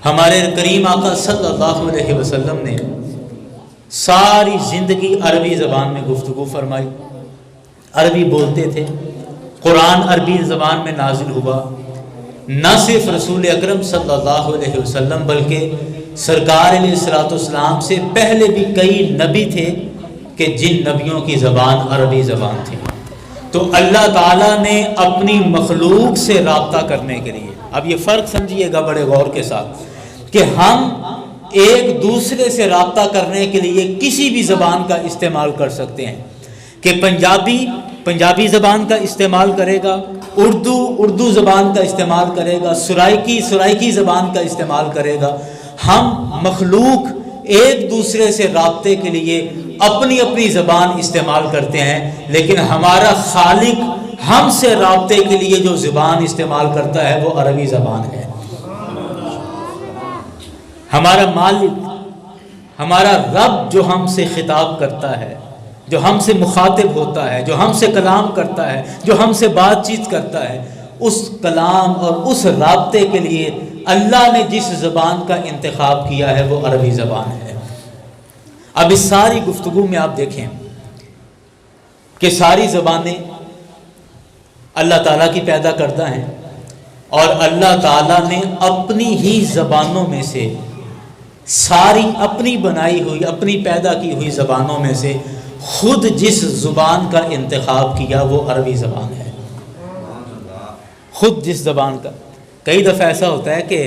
ہمارے کریم آقا صلی اللہ علیہ وسلم نے ساری زندگی عربی زبان میں گفتگو فرمائی، عربی بولتے تھے، قرآن عربی زبان میں نازل ہوا۔ نہ صرف رسول اکرم صلی اللہ علیہ وسلم بلکہ سرکار علیہ الصلوۃ والسلام سے پہلے بھی کئی نبی تھے کہ جن نبیوں کی زبان عربی زبان تھی۔ تو اللہ تعالیٰ نے اپنی مخلوق سے رابطہ کرنے کے لیے، اب یہ فرق سمجھیے گا بڑے غور کے ساتھ، کہ ہم ایک دوسرے سے رابطہ کرنے کے لیے کسی بھی زبان کا استعمال کر سکتے ہیں، کہ پنجابی زبان کا استعمال کرے گا، اردو زبان کا استعمال کرے گا، سرائکی زبان کا استعمال کرے گا۔ ہم مخلوق ایک دوسرے سے رابطے کے لیے اپنی اپنی زبان استعمال کرتے ہیں، لیکن ہمارا خالق ہم سے رابطے کے لیے جو زبان استعمال کرتا ہے وہ عربی زبان ہے۔ ہمارا مالک، ہمارا رب جو ہم سے خطاب کرتا ہے، جو ہم سے مخاطب ہوتا ہے، جو ہم سے کلام کرتا ہے، جو ہم سے بات چیت کرتا ہے، اس کلام اور اس رابطے کے لیے اللہ نے جس زبان کا انتخاب کیا ہے وہ عربی زبان ہے۔ اب اس ساری گفتگو میں آپ دیکھیں کہ ساری زبانیں اللہ تعالیٰ کی پیدا کردہ ہیں، اور اللہ تعالیٰ نے اپنی ہی زبانوں میں سے ساری اپنی بنائی ہوئی، اپنی پیدا کی ہوئی زبانوں میں سے خود جس زبان کا انتخاب کیا وہ عربی زبان ہے۔ خود جس زبان کا، کئی دفعہ ایسا ہوتا ہے کہ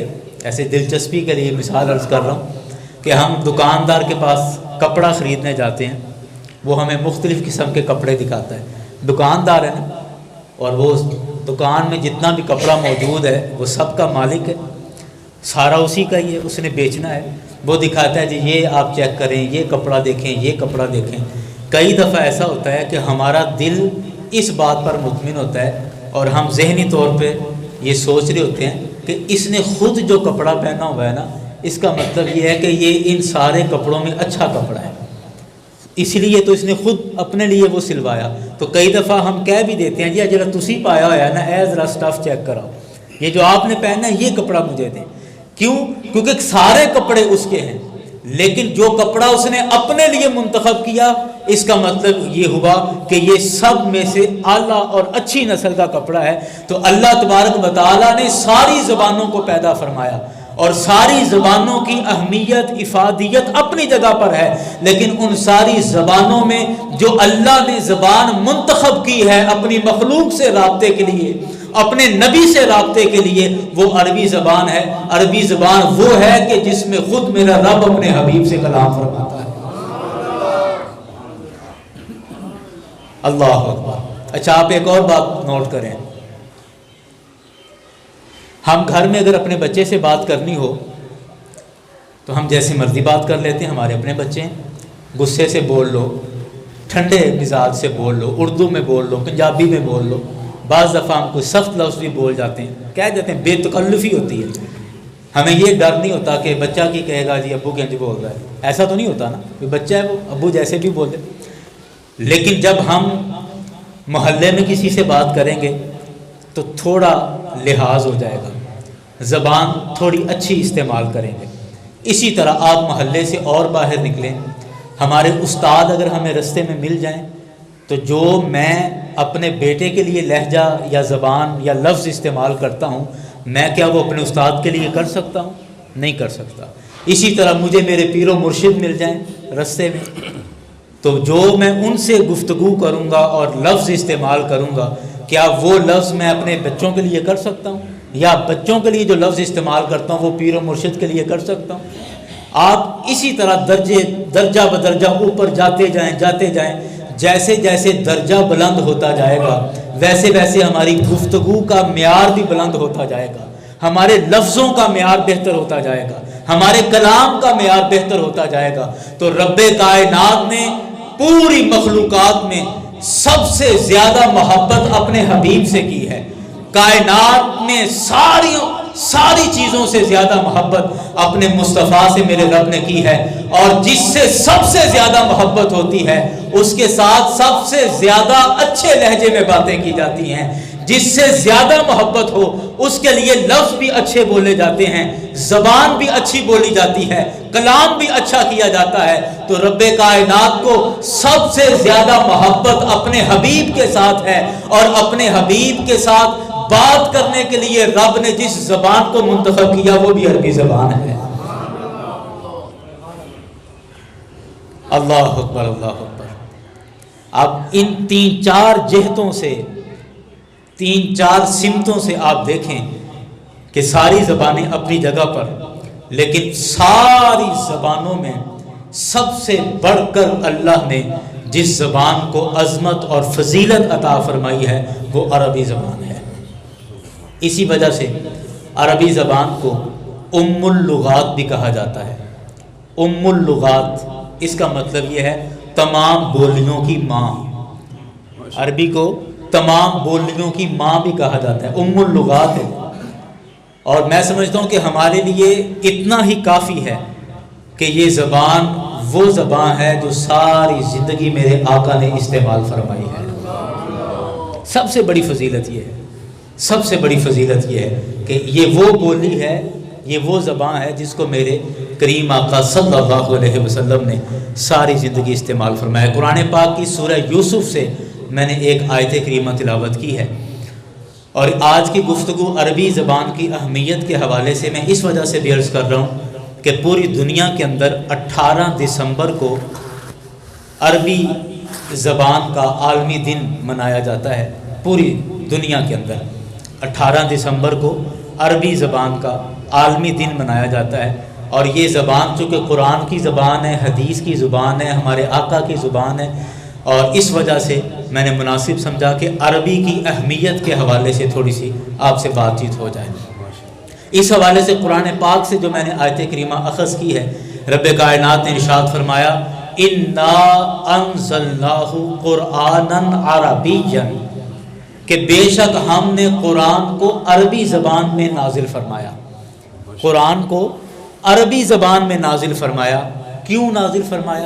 ایسے دلچسپی کے لیے مثال عرض کر رہا ہوں کہ ہم دکاندار کے پاس کپڑا خریدنے جاتے ہیں، وہ ہمیں مختلف قسم کے کپڑے دکھاتا ہے، دکاندار ہے نا، اور وہ دکان میں جتنا بھی کپڑا موجود ہے وہ سب کا مالک ہے، سارا اسی کا ہی ہے، اس نے بیچنا ہے، وہ دکھاتا ہے جی یہ آپ چیک کریں، یہ کپڑا دیکھیں، یہ کپڑا دیکھیں۔ کئی دفعہ ایسا ہوتا ہے کہ ہمارا دل اس بات پر مطمئن ہوتا ہے اور ہم ذہنی طور پہ یہ سوچ رہے ہوتے ہیں کہ اس نے خود جو کپڑا پہنا ہوا ہے نا، اس کا مطلب یہ ہے کہ یہ ان سارے کپڑوں میں اچھا کپڑا ہے، اس لیے تو اس نے خود اپنے لیے وہ سلوایا۔ تو کئی دفعہ ہم کہہ بھی دیتے ہیں جی ذرا تسی پایا ہوا ہے نا، اے ذرا سٹف چیک کراؤ، یہ جو آپ نے پہنا ہے یہ کپڑا مجھے دیں۔ کیوں؟ کیونکہ سارے کپڑے اس کے ہیں، لیکن جو کپڑا اس نے اپنے لیے منتخب کیا، اس کا مطلب یہ ہوا کہ یہ سب میں سے اعلیٰ اور اچھی نسل کا کپڑا ہے۔ تو اللہ تبارک و تعالیٰ نے ساری زبانوں کو پیدا فرمایا، اور ساری زبانوں کی اہمیت، افادیت اپنی جگہ پر ہے، لیکن ان ساری زبانوں میں جو اللہ نے زبان منتخب کی ہے اپنی مخلوق سے رابطے کے لیے، اپنے نبی سے رابطے کے لیے، وہ عربی زبان ہے۔ عربی زبان وہ ہے کہ جس میں خود میرا رب اپنے حبیب سے کلام فرماتا ہے۔ اللہ اکبر۔ اچھا آپ ایک اور بات نوٹ کریں، ہم گھر میں اگر اپنے بچے سے بات کرنی ہو تو ہم جیسے مرضی بات کر لیتے ہیں، ہمارے اپنے بچے ہیں، غصے سے بول لو، ٹھنڈے مزاج سے بول لو، اردو میں بول لو، پنجابی میں بول لو، بعض دفعہ ہم کوئی سخت لفظ بھی بول جاتے ہیں، کہہ دیتے ہیں، بے تکلفی ہوتی ہے، ہمیں یہ ڈر نہیں ہوتا کہ بچہ کی کہے گا جی ابو کنج بول رہا ہے، ایسا تو نہیں ہوتا نا، بچہ ہے وہ ابو جیسے بھی بولے۔ لیکن جب ہم محلے میں کسی سے بات کریں گے تو تھوڑا لحاظ ہو جائے گا، زبان تھوڑی اچھی استعمال کریں گے۔ اسی طرح آپ محلے سے اور باہر نکلیں، ہمارے استاد اگر ہمیں رستے میں مل جائیں تو جو میں اپنے بیٹے کے لیے لہجہ یا زبان یا لفظ استعمال کرتا ہوں، میں کیا وہ اپنے استاد کے لیے کر سکتا ہوں؟ نہیں کر سکتا۔ اسی طرح مجھے میرے پیر و مرشد مل جائیں رستے میں تو جو میں ان سے گفتگو کروں گا اور لفظ استعمال کروں گا، کیا وہ لفظ میں اپنے بچوں کے لیے کر سکتا ہوں؟ یا بچوں کے لیے جو لفظ استعمال کرتا ہوں وہ پیر و مرشد کے لیے کر سکتا ہوں؟ آپ اسی طرح درجہ بدرجہ اوپر جاتے جائیں، جیسے جیسے درجہ بلند ہوتا جائے گا ویسے ویسے ہماری گفتگو کا معیار بھی بلند ہوتا جائے گا، ہمارے لفظوں کا معیار بہتر ہوتا جائے گا، ہمارے کلام کا معیار بہتر ہوتا جائے گا۔ تو رب کائنات نے پوری مخلوقات میں سب سے زیادہ محبت اپنے حبیب سے کی ہے، کائنات میں ساری چیزوں سے زیادہ محبت اپنے مصطفیٰ سے میرے رب نے کی ہے، اور جس سے سب سے زیادہ محبت ہوتی ہے اس کے ساتھ سب سے زیادہ اچھے لہجے میں باتیں کی جاتی ہیں، جس سے زیادہ محبت ہو اس کے لیے لفظ بھی اچھے بولے جاتے ہیں، زبان بھی اچھی بولی جاتی ہے، کلام بھی اچھا کیا جاتا ہے۔ تو رب کائنات کو سب سے زیادہ محبت اپنے حبیب کے ساتھ ہے، اور اپنے حبیب کے ساتھ بات کرنے کے لیے رب نے جس زبان کو منتخب کیا وہ بھی عربی زبان ہے۔ اللہ اکبر، اللہ اکبر۔ اب ان 3-4 جہتوں سے، 3-4 سمتوں سے آپ دیکھیں کہ ساری زبانیں اپنی جگہ پر، لیکن ساری زبانوں میں سب سے بڑھ کر اللہ نے جس زبان کو عظمت اور فضیلت عطا فرمائی ہے وہ عربی زبان ہے۔ اسی وجہ سے عربی زبان کو ام اللغات بھی کہا جاتا ہے۔ ام اللغات، اس کا مطلب یہ ہے تمام بولیوں کی ماں۔ عربی کو تمام بولیوں کی ماں بھی کہا جاتا ہے، ام اللغات ہے۔ اور میں سمجھتا ہوں کہ ہمارے لیے اتنا ہی کافی ہے کہ یہ زبان وہ زبان ہے جو ساری زندگی میرے آقا نے استعمال فرمائی ہے۔ سب سے بڑی فضیلت یہ ہے، سب سے بڑی فضیلت یہ ہے کہ یہ وہ بولی ہے، یہ وہ زبان ہے جس کو میرے کریم آقا صلی اللہ علیہ وسلم نے ساری زندگی استعمال فرمایا۔ قرآن پاک کی سورہ یوسف سے میں نے ایک آیت کریمہ تلاوت کی ہے، اور آج کی گفتگو عربی زبان کی اہمیت کے حوالے سے میں اس وجہ سے بھی عرض کر رہا ہوں کہ پوری دنیا کے اندر 18 دسمبر کو عربی زبان کا عالمی دن منایا جاتا ہے۔ پوری دنیا کے اندر 18 دسمبر کو عربی زبان کا عالمی دن منایا جاتا ہے، اور یہ زبان چونکہ قرآن کی زبان ہے، حدیث کی زبان ہے، ہمارے آقا کی زبان ہے، اور اس وجہ سے میں نے مناسب سمجھا کہ عربی کی اہمیت کے حوالے سے تھوڑی سی آپ سے بات چیت ہو جائے۔ اس حوالے سے قرآن پاک سے جو میں نے آیت کریمہ اخذ کی ہے، رب کائنات نے ارشاد فرمایا اِنَّا أَنزَلْنَاهُ قُرْآنًا عَرَبِيًّا، کہ بے شک ہم نے قرآن کو عربی زبان میں نازل فرمایا۔ قرآن کو عربی زبان میں نازل فرمایا۔ کیوں نازل فرمایا؟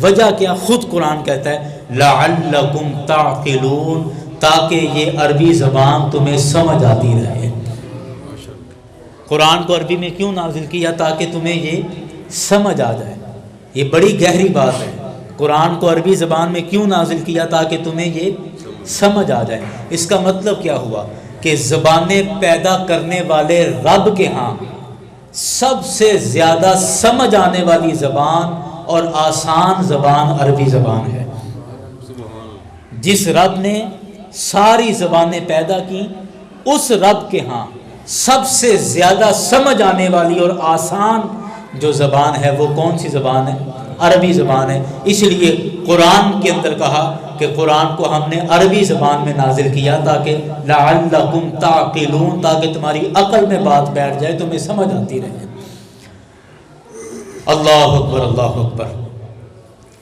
وجہ کیا؟ خود قرآن کہتا ہے لعلکم تعقلون، تاکہ یہ عربی زبان تمہیں سمجھ آتی رہے۔ قرآن کو عربی میں کیوں نازل کیا؟ تاکہ تمہیں یہ سمجھ آ جائے۔ یہ بڑی گہری بات ہے۔ قرآن کو عربی زبان میں کیوں نازل کیا؟ تاکہ تمہیں یہ سمجھ آ جائے۔ اس کا مطلب کیا ہوا کہ زبانیں پیدا کرنے والے رب کے ہاں سب سے زیادہ سمجھ آنے والی زبان اور آسان زبان عربی زبان ہے۔ جس رب نے ساری زبانیں پیدا کی، اس رب کے ہاں سب سے زیادہ سمجھ آنے والی اور آسان جو زبان ہے وہ کون سی زبان ہے؟ عربی زبان ہے۔ اس لیے قرآن کے اندر کہا کہ قرآن کو ہم نے عربی زبان میں نازل کیا تاکہ لعلکم تعقلون، تاکہ تمہاری عقل میں بات بیٹھ جائے، تمہیں سمجھ آتی رہے۔ اللہ اکبر، اللہ اکبر۔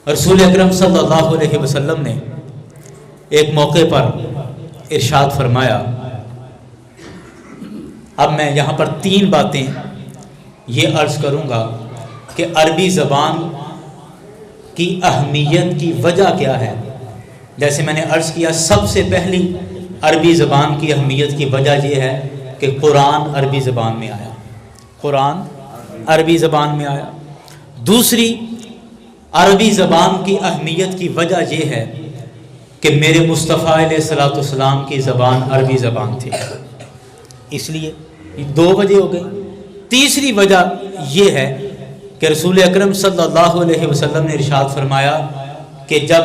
رسول اکرم صلی اللہ علیہ وسلم نے ایک موقع پر ارشاد فرمایا، اب میں یہاں پر 3 باتیں یہ عرض کروں گا کہ عربی زبان کی اہمیت کی وجہ کیا ہے۔ جیسے میں نے عرض کیا، سب سے پہلی عربی زبان کی اہمیت کی وجہ یہ ہے کہ قرآن عربی زبان میں آیا، قرآن عربی زبان میں آیا۔ دوسری عربی زبان کی اہمیت کی وجہ یہ ہے کہ میرے مصطفیٰ علیہ الصلوۃ والسلام کی زبان عربی زبان تھی، اس لیے 2 وجہ ہو گئی۔ تیسری وجہ یہ ہے کہ رسول اکرم صلی اللہ علیہ وسلم نے ارشاد فرمایا کہ جب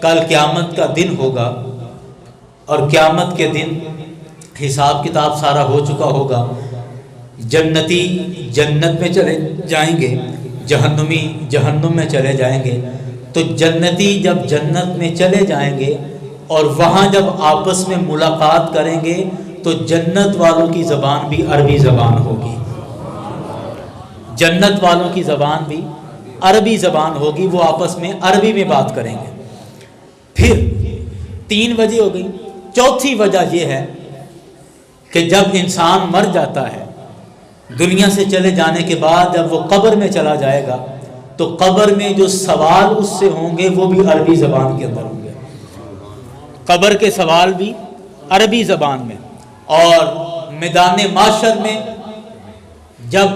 کل قیامت کا دن ہوگا اور قیامت کے دن حساب کتاب سارا ہو چکا ہوگا، جنتی جنت میں چلے جائیں گے، جہنمی جہنم میں چلے جائیں گے، تو جنتی جب جنت میں چلے جائیں گے اور وہاں جب آپس میں ملاقات کریں گے تو جنت والوں کی زبان بھی عربی زبان ہوگی، جنت والوں کی زبان بھی عربی زبان ہوگی، وہ آپس میں عربی میں بات کریں گے۔ پھر 3 وجہ ہو گئی۔ چوتھی وجہ یہ ہے کہ جب انسان مر جاتا ہے، دنیا سے چلے جانے کے بعد جب وہ قبر میں چلا جائے گا تو قبر میں جو سوال اس سے ہوں گے وہ بھی عربی زبان کے اندر ہوں گے، قبر کے سوال بھی عربی زبان میں، اور میدان معاشر میں جب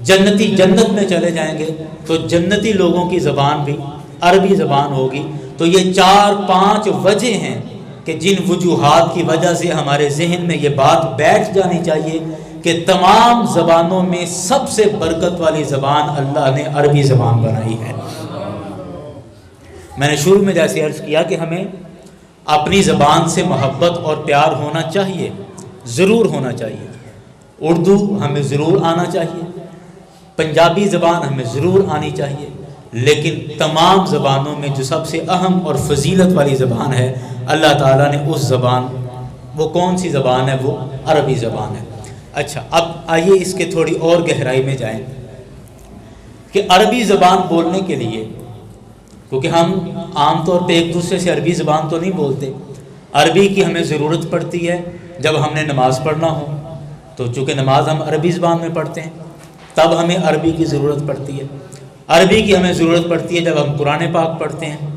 جنتی جنت میں چلے جائیں گے تو جنتی لوگوں کی زبان بھی عربی زبان ہوگی۔ تو یہ 4-5 وجہ ہیں کہ جن وجوہات کی وجہ سے ہمارے ذہن میں یہ بات بیٹھ جانی چاہیے کہ تمام زبانوں میں سب سے برکت والی زبان اللہ نے عربی زبان بنائی ہے۔ میں نے شروع میں جیسے عرض کیا کہ ہمیں اپنی زبان سے محبت اور پیار ہونا چاہیے، ضرور ہونا چاہیے۔ اردو ہمیں ضرور آنا چاہیے، پنجابی زبان ہمیں ضرور آنی چاہیے، لیکن تمام زبانوں میں جو سب سے اہم اور فضیلت والی زبان ہے اللہ تعالیٰ نے اس زبان، وہ کون سی زبان ہے؟ وہ عربی زبان ہے۔ اچھا، اب آئیے اس کے تھوڑی اور گہرائی میں جائیں کہ عربی زبان بولنے کے لیے، کیونکہ ہم عام طور پہ ایک دوسرے سے عربی زبان تو نہیں بولتے، عربی کی ہمیں ضرورت پڑتی ہے جب ہم نے نماز پڑھنا ہو، تو چونکہ نماز ہم عربی زبان میں پڑھتے ہیں تب ہمیں عربی کی ضرورت پڑتی ہے۔ عربی کی ہمیں ضرورت پڑتی ہے جب ہم قرآن پاک پڑھتے ہیں،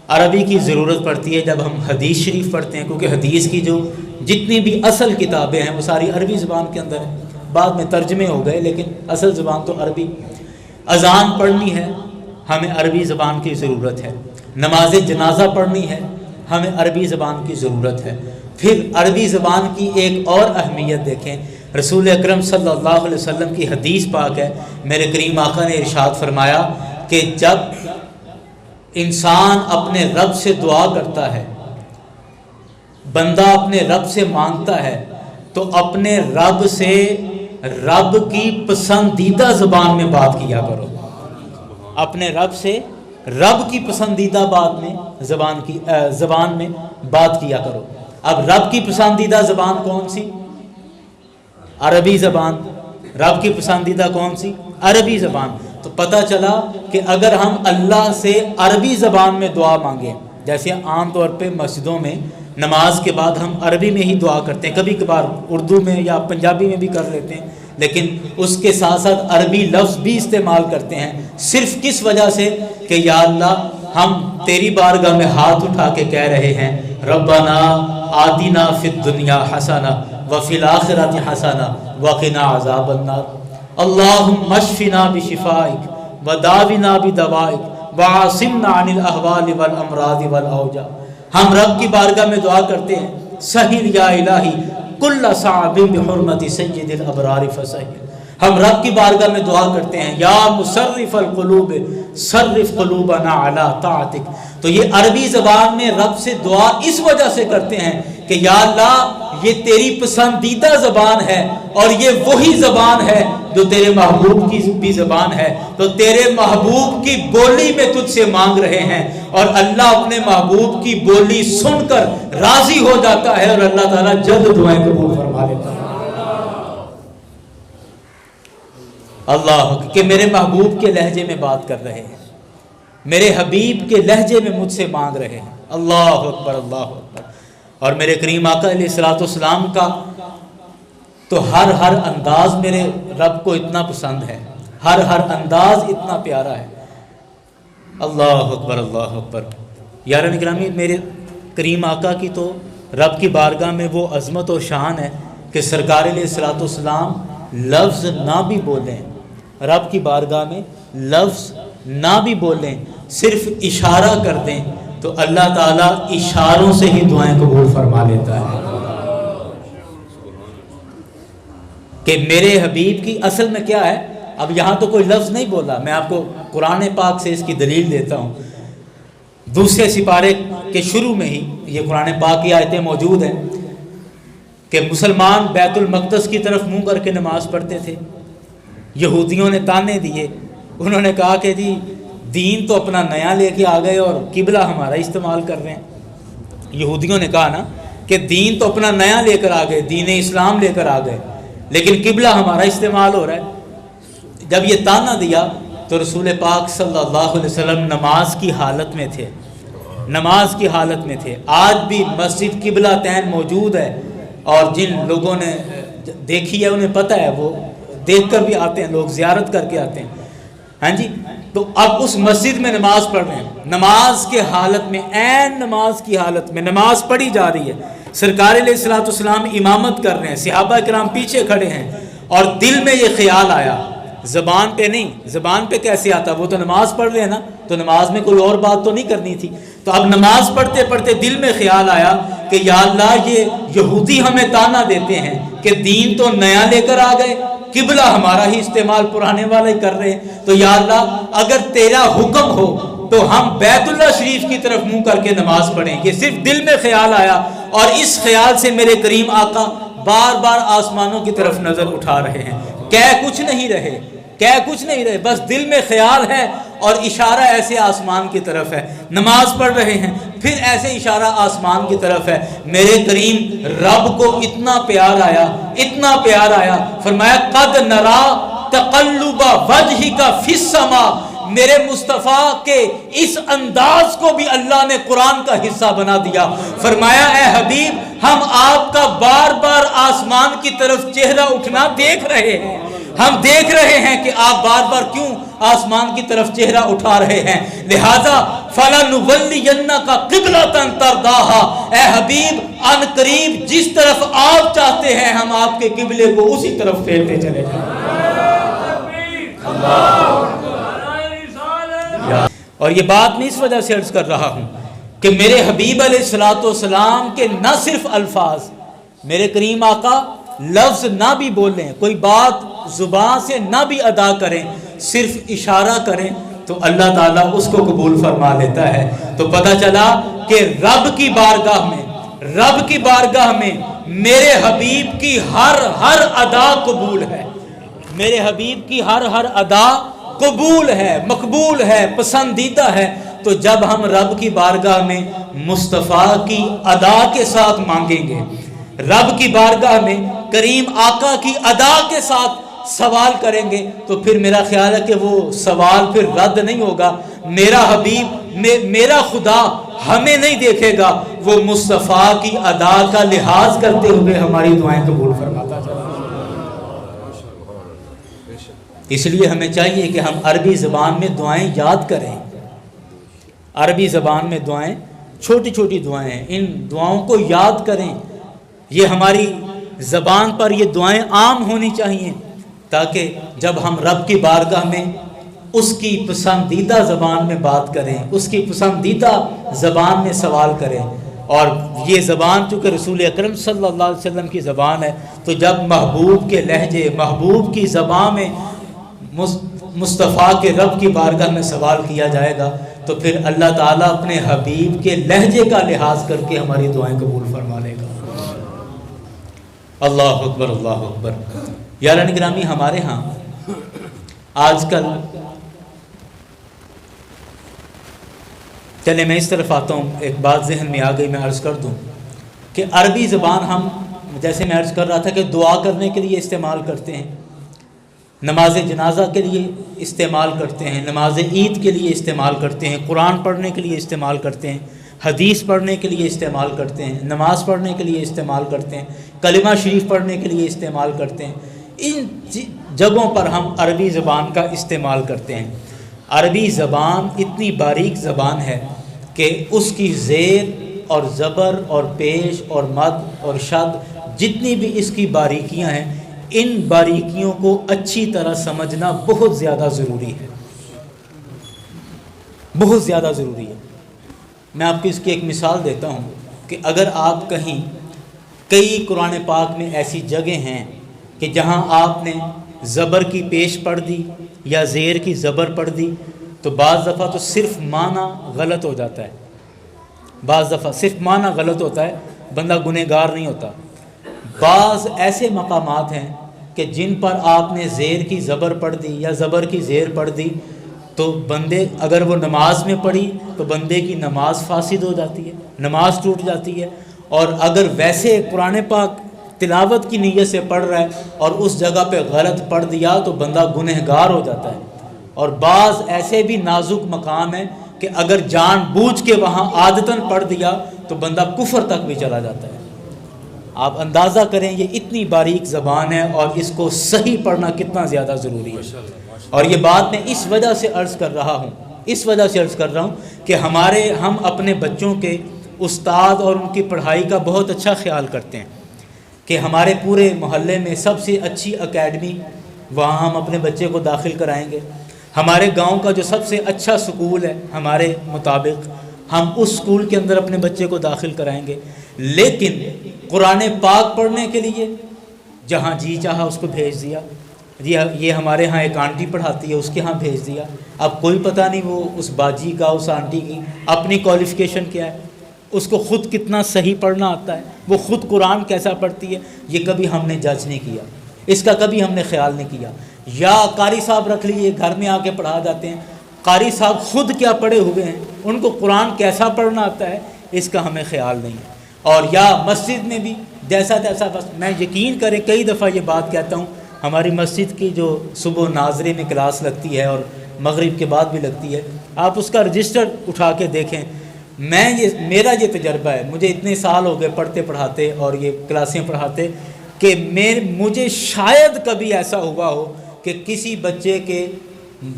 عربی کی ضرورت پڑتی ہے جب ہم حدیث شریف پڑھتے ہیں، کیونکہ حدیث کی جو جتنی بھی اصل کتابیں ہیں وہ ساری عربی زبان کے اندر ہیں، بعد میں ترجمے ہو گئے لیکن اصل زبان تو عربی۔ اذان پڑھنی ہے ہمیں عربی زبان کی ضرورت ہے، نماز جنازہ پڑھنی ہے ہمیں عربی زبان کی ضرورت ہے۔ پھر عربی زبان کی ایک اور اہمیت دیکھیں، رسول اکرم صلی اللہ علیہ وسلم کی حدیث پاک ہے، میرے کریم آقا نے ارشاد فرمایا کہ جب انسان اپنے رب سے دعا کرتا ہے، بندہ اپنے رب سے مانگتا ہے، تو اپنے رب سے رب کی پسندیدہ زبان میں بات کیا کرو، اپنے رب سے رب کی پسندیدہ بات میں زبان میں بات کیا کرو۔ اب رب کی پسندیدہ زبان کون سی؟ عربی زبان۔ رب کی پسندیدہ کون سی؟ عربی زبان۔ تو پتہ چلا کہ اگر ہم اللہ سے عربی زبان میں دعا مانگیں، جیسے عام طور پہ مسجدوں میں نماز کے بعد ہم عربی میں ہی دعا کرتے ہیں، کبھی کبھار اردو میں یا پنجابی میں بھی کر لیتے ہیں، لیکن اس کے ساتھ ساتھ عربی لفظ بھی استعمال کرتے ہیں، صرف کس وجہ سے کہ یا اللہ ہم تیری بارگاہ میں ہاتھ اٹھا کے کہہ رہے ہیں ربنا آتنا فی الدنیا حسنہ وفی الآخرۃ حسنہ وقنا عذاب النار، اللہم اشفنا بشفائک وداونا بدوائک وعاصمنا عن الاہوال والامراض والاوجاع۔ ہم رب کی بارگاہ میں دعا کرتے ہیں سہل یا الہی کل صعب بحرمت سید الابرار فسہل۔ ہم رب کی بارگاہ میں دعا کرتے ہیں یا مصرف القلوب صرف قلوبنا علی طاعتک۔ تو یہ عربی زبان میں رب سے دعا اس وجہ سے کرتے ہیں کہ یا اللہ یہ تیری پسندیدہ زبان ہے اور یہ وہی زبان ہے جو تیرے محبوب کی بھی زبان ہے، تو تیرے محبوب کی بولی میں تجھ سے مانگ رہے ہیں، اور اللہ اپنے محبوب کی بولی سن کر راضی ہو جاتا ہے اور اللہ تعالیٰ جلد دعائیں قبول فرما لیتا ہے۔ اللہ کہ میرے محبوب کے لہجے میں بات کر رہے ہیں، میرے حبیب کے لہجے میں مجھ سے مانگ رہے ہیں۔ اللہ اکبر، اللہ اکبر۔ اور میرے کریم آقا علیہ الصلوۃ والسلام کا تو ہر انداز میرے رب کو اتنا پسند ہے، ہر انداز اتنا پیارا ہے۔ اللہ اکبر، اللہ اکبر۔ یاران گرامی، میرے کریم آقا کی تو رب کی بارگاہ میں وہ عظمت و شان ہے کہ سرکار علیہ الصلوۃ والسلام لفظ نہ بھی بولیں، رب کی بارگاہ میں لفظ نہ بھی بولیں، صرف اشارہ کر دیں تو اللہ تعالیٰ اشاروں سے ہی دعائیں قبول فرما لیتا ہے۔ کہ میرے حبیب کی اصل میں کیا ہے، اب یہاں تو کوئی لفظ نہیں بولا، میں آپ کو قرآن پاک سے اس کی دلیل دیتا ہوں۔ دوسرے سپارے کے شروع میں ہی یہ قرآن پاک کی آیتیں موجود ہیں کہ مسلمان بیت المقدس کی طرف منہ کر کے نماز پڑھتے تھے، یہودیوں نے تانے دیے، انہوں نے کہا کہ جی دین تو اپنا نیا لے کے آ گئے اور قبلہ ہمارا استعمال کر رہے ہیں۔ یہودیوں نے کہا نا کہ دین تو اپنا نیا لے کر آ گئے، دین اسلام لے کر آ گئے، لیکن قبلہ ہمارا استعمال ہو رہا ہے۔ جب یہ تانا دیا تو رسول پاک صلی اللہ علیہ وسلم نماز کی حالت میں تھے، نماز کی حالت میں تھے۔ آج بھی مسجد قبلہ تین موجود ہے، اور جن لوگوں نے دیکھی ہے انہیں پتہ ہے، وہ دیکھ کر بھی آتے ہیں، لوگ زیارت کر کے آتے ہیں۔ ہاں جی، تو اب اس مسجد میں نماز پڑھ رہے ہیں، نماز کے حالت میں، عین نماز کی حالت میں نماز پڑھی جا رہی ہے، سرکار علیہ الصلوۃ والسلام امامت کر رہے ہیں، صحابہ کرام پیچھے کھڑے ہیں، اور دل میں یہ خیال آیا، زبان پہ نہیں، زبان پہ کیسے آتا، وہ تو نماز پڑھ رہے ہیں نا، تو نماز میں کوئی اور بات تو نہیں کرنی تھی، تو اب نماز پڑھتے پڑھتے دل میں خیال آیا کہ یا اللہ یہ یہودی ہمیں تانا دیتے ہیں کہ دین تو نیا لے کر آ گئے، قبلہ ہمارا ہی استعمال پرانے والا ہی کر رہے ہیں، تو یا اللہ اگر تیرا حکم ہو تو ہم بیت اللہ شریف کی طرف منہ کر کے نماز پڑھیں۔ یہ صرف دل میں خیال آیا، اور اس خیال سے میرے کریم آقا بار بار آسمانوں کی طرف نظر اٹھا رہے ہیں، کہہ کچھ نہیں رہے، بس دل میں خیال ہے اور اشارہ ایسے آسمان کی طرف ہے، نماز پڑھ رہے ہیں، پھر ایسے اشارہ آسمان کی طرف ہے، میرے کریم رب کو اتنا پیار آیا، فرمایا قد نرا تقلب وجہک فی السماء، میرے مصطفیٰ کے اس انداز کو بھی اللہ نے قرآن کا حصہ بنا دیا، فرمایا اے حبیب ہم آپ کا بار بار آسمان کی طرف چہرہ اٹھنا دیکھ رہے ہیں، ہم دیکھ رہے ہیں کہ آپ بار بار کیوں آسمان کی طرف چہرہ اٹھا رہے ہیں، لہذا فَلَنُوَلِّيَنَّكَ قِبْلَةً تَرْضَاهَا، اے حبیب ان قریب جس طرف آپ چاہتے ہیں ہم آپ کے قبلے کو اسی طرف پھیرتے چلے جائیں۔ اور یہ بات میں اس وجہ سے عرض کر رہا ہوں کہ میرے حبیب علیہ الصلوۃ والسلام کے نہ صرف الفاظ، میرے کریم آقا لفظ نہ بھی بولیں، کوئی بات زبان سے نہ بھی ادا کریں، صرف اشارہ کریں تو اللہ تعالیٰ اس کو قبول فرما لیتا ہے۔ تو پتہ چلا کہ رب کی بارگاہ میں میرے حبیب کی ہر ادا قبول ہے، میرے حبیب کی ہر ادا قبول ہے، مقبول ہے، پسندیدہ ہے۔ تو جب ہم رب کی بارگاہ میں مصطفیٰ کی ادا کے ساتھ مانگیں گے، رب کی بارگاہ میں کریم آقا کی ادا کے ساتھ سوال کریں گے، تو پھر میرا خیال ہے کہ وہ سوال پھر رد نہیں ہوگا، میرا حبیب میرا خدا ہمیں نہیں دیکھے گا، وہ مصطفیٰ کی ادا کا لحاظ کرتے ہوئے ہماری دعائیں قبول فرماتا چلا۔ اس لیے ہمیں چاہیے کہ ہم عربی زبان میں دعائیں یاد کریں، عربی زبان میں دعائیں، چھوٹی چھوٹی دعائیں ہیں، ان دعاؤں کو یاد کریں، یہ ہماری زبان پر یہ دعائیں عام ہونی چاہیے، تاکہ جب ہم رب کی بارگاہ میں اس کی پسندیدہ زبان میں بات کریں، اس کی پسندیدہ زبان میں سوال کریں، اور یہ زبان چونکہ رسول اکرم صلی اللہ علیہ وسلم کی زبان ہے، تو جب محبوب کے لہجے، محبوب کی زبان میں مصطفیٰ کے رب کی بارگاہ میں سوال کیا جائے گا، تو پھر اللہ تعالیٰ اپنے حبیب کے لہجے کا لحاظ کر کے ہماری دعائیں قبول فرما لے گا۔ اللہ اکبر، اللہ اکبر۔ یاران گرامی، ہمارے ہاں آج کل، چلے میں اس طرف آتا ہوں، ایک بات ذہن میں آ گئی، میں عرض کر دوں کہ عربی زبان ہم، جیسے میں عرض کر رہا تھا کہ دعا کرنے کے لیے استعمال کرتے ہیں، نماز جنازہ کے لیے استعمال کرتے ہیں، نماز عید کے لیے استعمال کرتے ہیں، قرآن پڑھنے کے لیے استعمال کرتے ہیں، حدیث پڑھنے کے لیے استعمال کرتے ہیں، نماز پڑھنے کے لیے استعمال کرتے ہیں، کلمہ شریف پڑھنے کے لیے استعمال کرتے ہیں، ان جگہوں پر ہم عربی زبان کا استعمال کرتے ہیں۔ عربی زبان اتنی باریک زبان ہے کہ اس کی زیر اور زبر اور پیش اور مد اور شد، جتنی بھی اس کی باریکیاں ہیں، ان باریکیوں کو اچھی طرح سمجھنا بہت زیادہ ضروری ہے، بہت زیادہ ضروری ہے۔ میں آپ کو اس کی ایک مثال دیتا ہوں کہ اگر آپ کہیں، کئی قرآن پاک میں ایسی جگہ ہیں کہ جہاں آپ نے زبر کی پیش پڑھ دی یا زیر کی زبر پڑھ دی، تو بعض دفعہ تو صرف معنی غلط ہو جاتا ہے، بعض دفعہ صرف معنی غلط ہوتا ہے، بندہ گنہگار نہیں ہوتا۔ بعض ایسے مقامات ہیں کہ جن پر آپ نے زیر کی زبر پڑھ دی یا زبر کی زیر پڑھ دی، تو بندے، اگر وہ نماز میں پڑھی تو بندے کی نماز فاسد ہو جاتی ہے، نماز ٹوٹ جاتی ہے، اور اگر ویسے قرآن پاک تلاوت کی نیت سے پڑھ رہا ہے اور اس جگہ پہ غلط پڑھ دیا تو بندہ گنہگار ہو جاتا ہے۔ اور بعض ایسے بھی نازک مقام ہیں کہ اگر جان بوجھ کے وہاں عادتاً پڑھ دیا تو بندہ کفر تک بھی چلا جاتا ہے۔ آپ اندازہ کریں یہ اتنی باریک زبان ہے اور اس کو صحیح پڑھنا کتنا زیادہ ضروری ہے. اور یہ بات میں اس وجہ سے عرض کر رہا ہوں کہ ہم اپنے بچوں کے استاد اور ان کی پڑھائی کا بہت اچھا خیال کرتے ہیں کہ ہمارے پورے محلے میں سب سے اچھی اکیڈمی وہاں ہم اپنے بچے کو داخل کرائیں گے. ہمارے گاؤں کا جو سب سے اچھا سکول ہے ہمارے مطابق ہم اس سکول کے اندر اپنے بچے کو داخل کرائیں گے. لیکن قرآن پاک پڑھنے کے لیے جہاں جی چاہا اس کو بھیج دیا. جی یہ ہمارے ہاں ایک آنٹی پڑھاتی ہے اس کے ہاں بھیج دیا. اب کوئی پتہ نہیں وہ اس باجی کا اس آنٹی کی اپنی کوالیفیکیشن کیا ہے, اس کو خود کتنا صحیح پڑھنا آتا ہے, وہ خود قرآن کیسا پڑھتی ہے, یہ کبھی ہم نے جج نہیں کیا, اس کا کبھی ہم نے خیال نہیں کیا. یا قاری صاحب رکھ لیے گھر میں آ کے پڑھا جاتے ہیں, قاری صاحب خود کیا پڑھے ہوئے ہیں, ان کو قرآن کیسا پڑھنا آتا ہے اس کا ہمیں خیال نہیں ہے. اور یا مسجد میں بھی جیسا تیسا, بس میں یقین کریں کئی دفعہ یہ بات کہتا ہوں, ہماری مسجد کی جو صبح ناظرے میں کلاس لگتی ہے اور مغرب کے بعد بھی لگتی ہے, آپ اس کا رجسٹر اٹھا کے دیکھیں. میرا یہ تجربہ ہے, مجھے اتنے سال ہو گئے پڑھتے پڑھاتے اور یہ کلاسیں پڑھاتے کہ مجھے شاید کبھی ایسا ہوا ہو کہ کسی بچے کے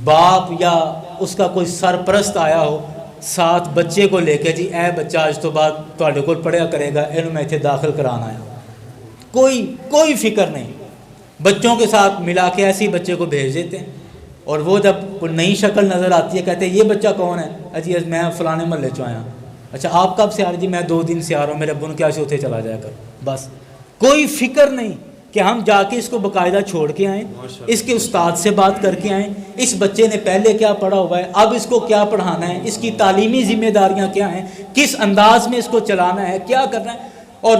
باپ یا اس کا کوئی سرپرست آیا ہو ساتھ بچے کو لے کے, جی اے بچہ آج تو بعد تواڈے کول پڑھیا کرے گا, اینوں میں ایتھے داخل کرانا آیا. کوئی فکر نہیں, بچوں کے ساتھ ملا کے ایسے ہی بچے کو بھیج دیتے ہیں. اور وہ جب کوئی نئی شکل نظر آتی ہے کہتے ہیں یہ بچہ کون ہے, اجی میں فلانے محلے چوں آیا. اچھا آپ کب سے آ رہے؟ جی میں 2 دن سے آ رہا ہوں, میرے ابو نے کیا سے اتنے چلا جایا کر. بس کوئی فکر نہیں کہ ہم جا کے اس کو باقاعدہ چھوڑ کے آئیں, اس کے استاد سے بات کر کے آئیں, اس بچے نے پہلے کیا پڑھا ہوا ہے, اب اس کو کیا پڑھانا ہے, اس کی تعلیمی ذمہ داریاں کیا ہیں, کس انداز میں اس کو چلانا ہے, کیا کرنا ہے. اور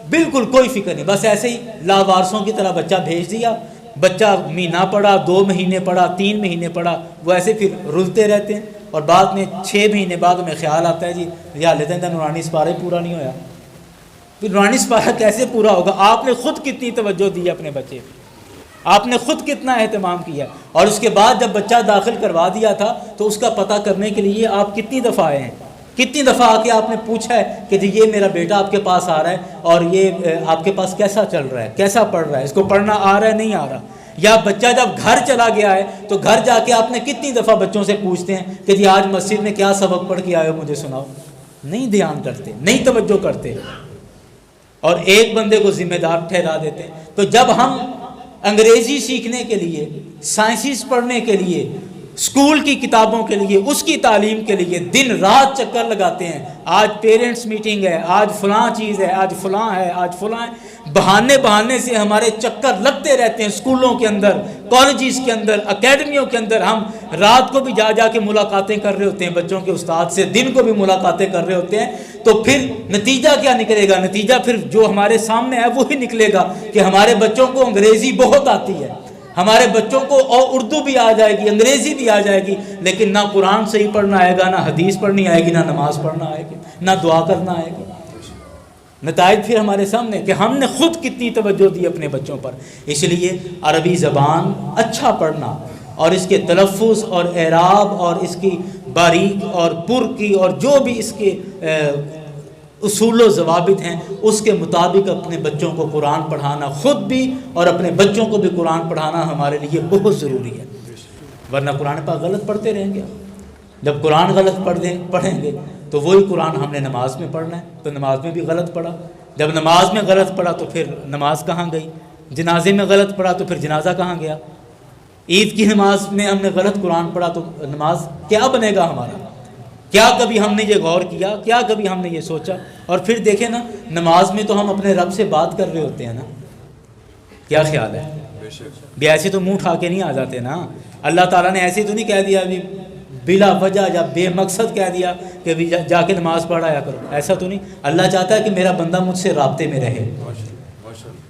بالکل کوئی فکر نہیں, بس ایسے ہی لاوارثوں کی طرح بچہ بھیج دیا. بچہ مہینہ پڑھا, 2 مہینے پڑھا, 3 مہینے پڑھا, وہ ایسے پھر رلتے رہتے ہیں. اور بعد میں 6 مہینے بعد ہمیں خیال آتا ہے جی حالت ہے نورانی سپارہ ہی پورا نہیں ہویا. پھر نورانی سپارہ کیسے پورا ہوگا؟ آپ نے خود کتنی توجہ دی اپنے بچے پہ, آپ نے خود کتنا اہتمام کیا. اور اس کے بعد جب بچہ داخل کروا دیا تھا تو اس کا پتہ کرنے کے لیے آپ کتنی دفعہ آئے ہیں, کتنی دفعہ آ کے آپ نے پوچھا ہے کہ جی یہ میرا بیٹا آپ کے پاس آ رہا ہے اور یہ آپ کے پاس کیسا چل رہا ہے, کیسا پڑھ رہا ہے, اس کو پڑھنا آ رہا ہے نہیں آ رہا. یا بچہ جب گھر چلا گیا ہے تو گھر جا کے آپ نے کتنی دفعہ بچوں سے پوچھتے ہیں کہ جی آج مسجد میں کیا سبق پڑھ کے آئے ہو, مجھے سناؤ. نہیں دھیان کرتے, نہیں توجہ کرتے, اور ایک بندے کو ذمہ دار ٹھہرا دیتے ہیں. تو جب ہم انگریزی سیکھنے کے لیے, سائنسز پڑھنے کے لیے, اسکول کی کتابوں کے لیے, اس کی تعلیم کے لیے دن رات چکر لگاتے ہیں, آج پیرنٹس میٹنگ ہے, آج فلاں چیز ہے, آج فلاں ہے, آج فلاں ہے, بہانے سے ہمارے چکر لگتے رہتے ہیں اسکولوں کے اندر, کالجز کے اندر, اکیڈمیوں کے اندر. ہم رات کو بھی جا کے ملاقاتیں کر رہے ہوتے ہیں بچوں کے استاد سے, دن کو بھی ملاقاتیں کر رہے ہوتے ہیں. تو پھر نتیجہ کیا نکلے گا؟ نتیجہ پھر جو ہمارے سامنے ہے وہی نکلے گا کہ ہمارے بچوں کو انگریزی بہت آتی ہے, ہمارے بچوں کو اور اردو بھی آ جائے گی, انگریزی بھی آ جائے گی, لیکن نہ قرآن صحیح پڑھنا آئے گا, نہ حدیث پڑھنی آئے گی, نہ نماز پڑھنا آئے گی, نہ دعا کرنا آئے گی. نتائج پھر ہمارے سامنے کہ ہم نے خود کتنی توجہ دی اپنے بچوں پر. اس لیے عربی زبان اچھا پڑھنا اور اس کے تلفظ اور اعراب اور اس کی باریک اور پر کی اور جو بھی اس کے اصول و ضوابط ہیں اس کے مطابق اپنے بچوں کو قرآن پڑھانا, خود بھی اور اپنے بچوں کو بھی قرآن پڑھانا ہمارے لیے بہت ضروری ہے. ورنہ قرآن پاک غلط پڑھتے رہیں گے. جب قرآن غلط پڑھیں گے تو وہی قرآن ہم نے نماز میں پڑھنا ہے, تو نماز میں بھی غلط پڑھا. جب نماز میں غلط پڑھا تو پھر نماز کہاں گئی؟ جنازے میں غلط پڑھا تو پھر جنازہ کہاں گیا؟ عید کی نماز میں ہم نے غلط قرآن پڑھا تو نماز کیا بنے گا ہمارا؟ کیا کبھی ہم نے یہ غور کیا؟ کیا کبھی ہم نے یہ سوچا؟ اور پھر دیکھیں نا, نماز میں تو ہم اپنے رب سے بات کر رہے ہوتے ہیں نا, کیا خیال ہے؟ بھی ایسے تو منہ اٹھا کے نہیں آ جاتے نا. اللہ تعالیٰ نے ایسے تو نہیں کہہ دیا بھی بلا وجہ یا بے مقصد کہہ دیا کہ بھی جا کے نماز پڑھایا کرو, ایسا تو نہیں. اللہ چاہتا ہے کہ میرا بندہ مجھ سے رابطے میں رہے,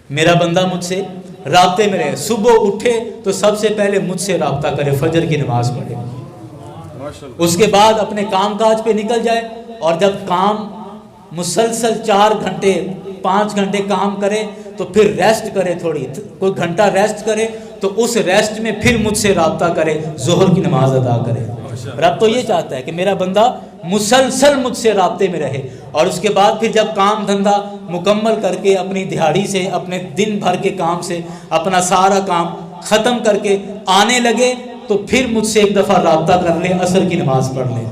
میرا بندہ مجھ سے رابطے میں رہے. صبح اٹھے تو سب سے پہلے مجھ سے رابطہ کرے, فجر کی نماز پڑھے, اس کے بعد اپنے کام کاج پہ نکل جائے, اور جب کام مسلسل 4 گھنٹے 5 گھنٹے کام کرے تو پھر ریسٹ کرے, تھوڑی کوئی گھنٹہ ریسٹ کرے, تو اس ریسٹ میں پھر مجھ سے رابطہ کرے, ظہر کی نماز ادا کرے. رب تو یہ چاہتا ہے کہ میرا بندہ مسلسل مجھ سے رابطے میں رہے. اور اس کے بعد پھر جب کام دھندا مکمل کر کے اپنی دہاڑی سے اپنے دن بھر کے کام سے اپنا سارا کام ختم کر کے آنے لگے تو پھر مجھ سے ایک دفعہ رابطہ کر لے، عصر کی نماز پڑھ لے،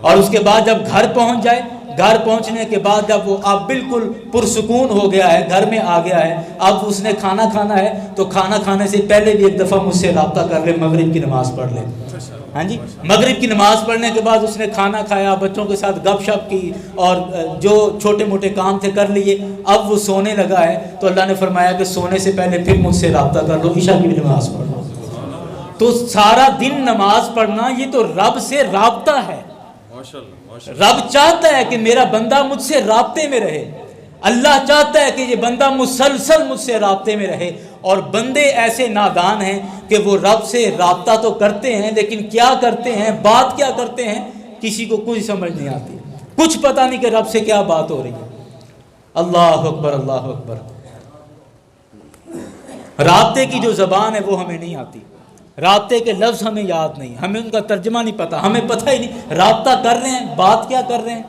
اور اس کے بعد جب گھر پہنچ جائے، گھر پہنچنے کے بعد جب وہ اب بالکل پرسکون ہو گیا ہے، گھر میں آ گیا ہے، اب اس نے کھانا کھانا ہے تو کھانا کھانے سے پہلے بھی ایک دفعہ مجھ سے رابطہ کر لے، مغرب کی نماز پڑھ لے۔ ہاں جی، مغرب کی نماز پڑھنے کے بعد اس نے کھانا کھایا، بچوں کے ساتھ گپ شپ کی اور جو چھوٹے موٹے کام تھے کر لیے، اب وہ سونے لگا ہے تو اللہ نے فرمایا کہ سونے سے پہلے پھر مجھ سے رابطہ کر لو، عشاء کی بھی نماز پڑھ لو۔ تو سارا دن نماز پڑھنا یہ تو رب سے رابطہ ہے۔ رب چاہتا ہے کہ میرا بندہ مجھ سے رابطے میں رہے، اللہ چاہتا ہے کہ یہ بندہ مسلسل مجھ سے رابطے میں رہے، اور بندے ایسے نادان ہیں کہ وہ رب سے رابطہ تو کرتے ہیں لیکن کیا کرتے ہیں، بات کیا کرتے ہیں، کسی کو کچھ سمجھ نہیں آتی، کچھ پتہ نہیں کہ رب سے کیا بات ہو رہی ہے۔ اللہ اکبر، اللہ اکبر۔ رابطے کی جو زبان ہے وہ ہمیں نہیں آتی، رابطے کے لفظ ہمیں یاد نہیں، ہمیں ان کا ترجمہ نہیں پتہ، ہمیں پتہ ہی نہیں رابطہ کر رہے ہیں، بات کیا کر رہے ہیں،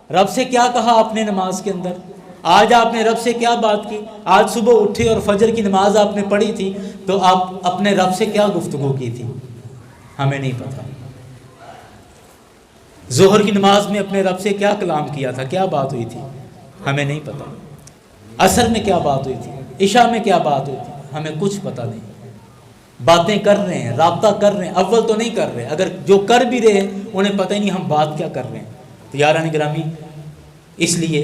رب سے کیا کہا آپ نے نماز کے اندر، آج آپ نے رب سے کیا بات کی، آج صبح اٹھے اور فجر کی نماز آپ نے پڑھی تھی تو آپ اپنے رب سے کیا گفتگو کی تھی، ہمیں نہیں پتہ۔ ظہر کی نماز میں اپنے رب سے کیا کلام کیا تھا، کیا بات ہوئی تھی، ہمیں نہیں پتہ۔ عصر میں کیا بات ہوئی تھی، عشاء میں کیا بات ہوئی تھی، ہمیں کچھ پتہ نہیں۔ باتیں کر رہے ہیں، رابطہ کر رہے ہیں، اول تو نہیں کر رہے، اگر جو کر بھی رہے ہیں انہیں پتہ ہی نہیں ہم بات کیا کر رہے ہیں۔ تو یاران گرامی، اس لیے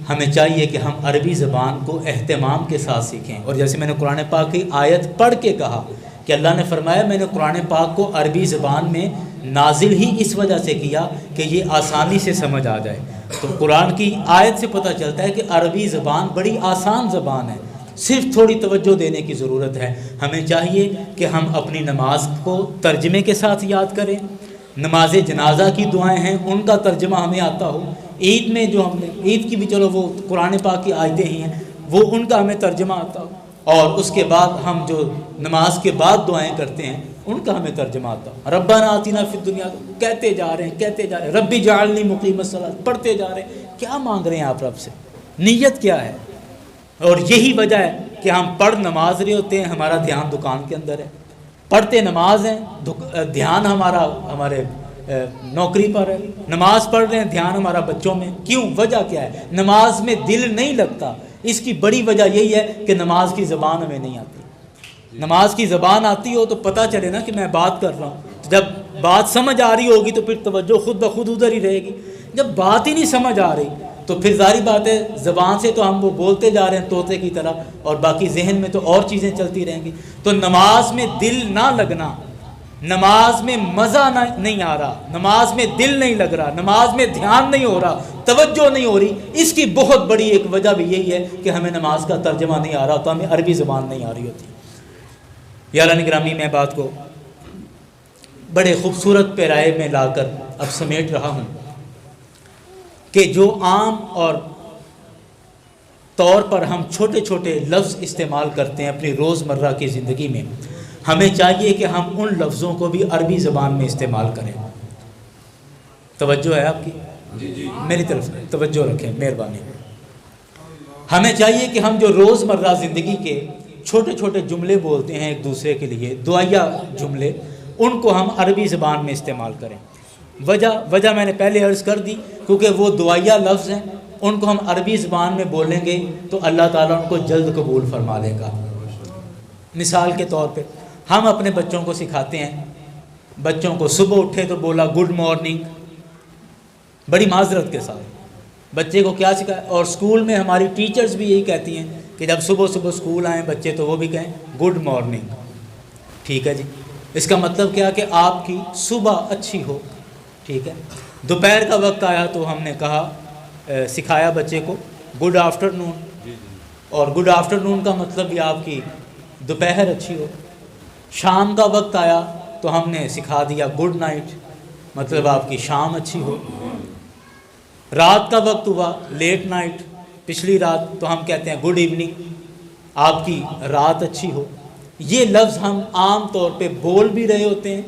ہمیں چاہیے کہ ہم عربی زبان کو اہتمام کے ساتھ سیکھیں، اور جیسے میں نے قرآن پاک کی آیت پڑھ کے کہا کہ اللہ نے فرمایا میں نے قرآن پاک کو عربی زبان میں نازل ہی اس وجہ سے کیا کہ یہ آسانی سے سمجھ آ جائے۔ تو قرآن کی آیت سے پتہ چلتا ہے کہ عربی زبان بڑی آسان زبان ہے، صرف تھوڑی توجہ دینے کی ضرورت ہے۔ ہمیں چاہیے کہ ہم اپنی نماز کو ترجمے کے ساتھ یاد کریں، نماز جنازہ کی دعائیں ہیں ان کا ترجمہ ہمیں آتا ہو، عید میں جو ہم نے عید کی بھی چلو وہ قرآن پاک کی آیتیں ہی ہیں وہ ان کا ہمیں ترجمہ آتا ہو، اور اس کے بعد ہم جو نماز کے بعد دعائیں کرتے ہیں ان کا ہمیں ترجمہ آتا ہو۔ ربنا آتنا فی الدنیا، کہتے جا رہے ہیں کہتے جا رہے ہیں، ربی جعلنی مقیم الصلاۃ پڑھتے جا رہے ہیں، کیا مانگ رہے ہیں آپ رب سے، نیت کیا ہے؟ اور یہی وجہ ہے کہ ہم پڑھ نماز رہے ہوتے ہیں، ہمارا دھیان دکان کے اندر ہے، پڑھتے نماز ہیں، دھیان ہمارے نوکری پر ہے، نماز پڑھ رہے ہیں، دھیان ہمارا بچوں میں، کیوں؟ وجہ کیا ہے؟ نماز میں دل نہیں لگتا، اس کی بڑی وجہ یہی ہے کہ نماز کی زبان ہمیں نہیں آتی۔ نماز کی زبان آتی ہو تو پتہ چلے نا کہ میں بات کر رہا ہوں، جب بات سمجھ آ رہی ہوگی تو پھر توجہ خود بخود ادھر ہی رہے گی، جب بات ہی نہیں سمجھ آ رہی تو پھر ظاہری بات ہے زبان سے تو ہم وہ بولتے جا رہے ہیں طوطے کی طرح، اور باقی ذہن میں تو اور چیزیں چلتی رہیں گی۔ تو نماز میں دل نہ لگنا، نماز میں مزہ نہیں آ رہا، نماز میں دل نہیں لگ رہا، نماز میں دھیان نہیں ہو رہا، توجہ نہیں ہو رہی، اس کی بہت بڑی ایک وجہ بھی یہی ہے کہ ہمیں نماز کا ترجمہ نہیں آ رہا ہوتا، ہمیں عربی زبان نہیں آ رہی ہوتی۔ یاران گرامی، میں بات کو بڑے خوبصورت پیرائے میں لا کر اب سمیٹ رہا ہوں کہ جو عام اور طور پر ہم چھوٹے چھوٹے لفظ استعمال کرتے ہیں اپنی روزمرہ کی زندگی میں، ہمیں چاہیے کہ ہم ان لفظوں کو بھی عربی زبان میں استعمال کریں۔ توجہ ہے آپ کی؟ میری طرف توجہ رکھیں مہربانی۔ ہمیں چاہیے کہ ہم جو روزمرہ زندگی کے چھوٹے چھوٹے جملے بولتے ہیں ایک دوسرے کے لیے، دعائیہ جملے، ان کو ہم عربی زبان میں استعمال کریں۔ وجہ میں نے پہلے عرض کر دی، کیونکہ وہ دعائیہ لفظ ہیں، ان کو ہم عربی زبان میں بولیں گے تو اللہ تعالیٰ ان کو جلد قبول فرما لے گا۔ مثال کے طور پہ ہم اپنے بچوں کو سکھاتے ہیں، بچوں کو صبح اٹھے تو بولا گڈ مارننگ، بڑی معذرت کے ساتھ بچے کو کیا سکھائے، اور اسکول میں ہماری ٹیچرز بھی یہی کہتی ہیں کہ جب صبح صبح اسکول آئیں بچے تو وہ بھی کہیں گڈ مارننگ۔ ٹھیک ہے جی، اس کا مطلب کیا کہ آپ کی صبح اچھی ہو، ٹھیک ہے۔ دوپہر کا وقت آیا تو ہم نے کہا سکھایا بچے کو گڈ آفٹر نون، اور گڈ آفٹر نون کا مطلب بھی آپ کی دوپہر اچھی ہو۔ شام کا وقت آیا تو ہم نے سکھا دیا گڈ نائٹ، مطلب آپ کی شام اچھی ہو۔ رات کا وقت ہوا لیٹ نائٹ، پچھلی رات، تو ہم کہتے ہیں گڈ ایوننگ، آپ کی رات اچھی ہو۔ یہ لفظ ہم عام طور پہ بول بھی رہے ہوتے ہیں،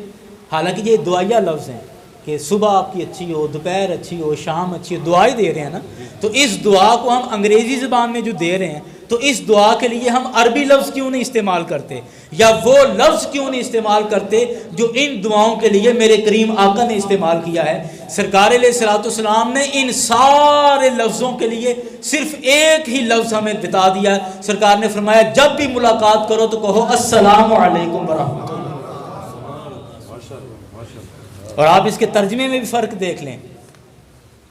حالانکہ یہ دعائیہ لفظ ہیں، کہ صبح آپ کی اچھی ہو، دوپہر اچھی ہو، شام اچھی ہو، دعائیں دے رہے ہیں نا، تو اس دعا کو ہم انگریزی زبان میں جو دے رہے ہیں، تو اس دعا کے لیے ہم عربی لفظ کیوں نہیں استعمال کرتے، یا وہ لفظ کیوں نہیں استعمال کرتے جو ان دعاؤں کے لیے میرے کریم آقا نے استعمال کیا ہے۔ سرکار علیہ الصلوۃ والسلام نے ان سارے لفظوں کے لیے صرف ایک ہی لفظ ہمیں بتا دیا ہے۔ سرکار نے فرمایا جب بھی ملاقات کرو تو کہو السلام علیکم ورحمۃ اللہ۔ اور آپ اس کے ترجمے میں بھی فرق دیکھ لیں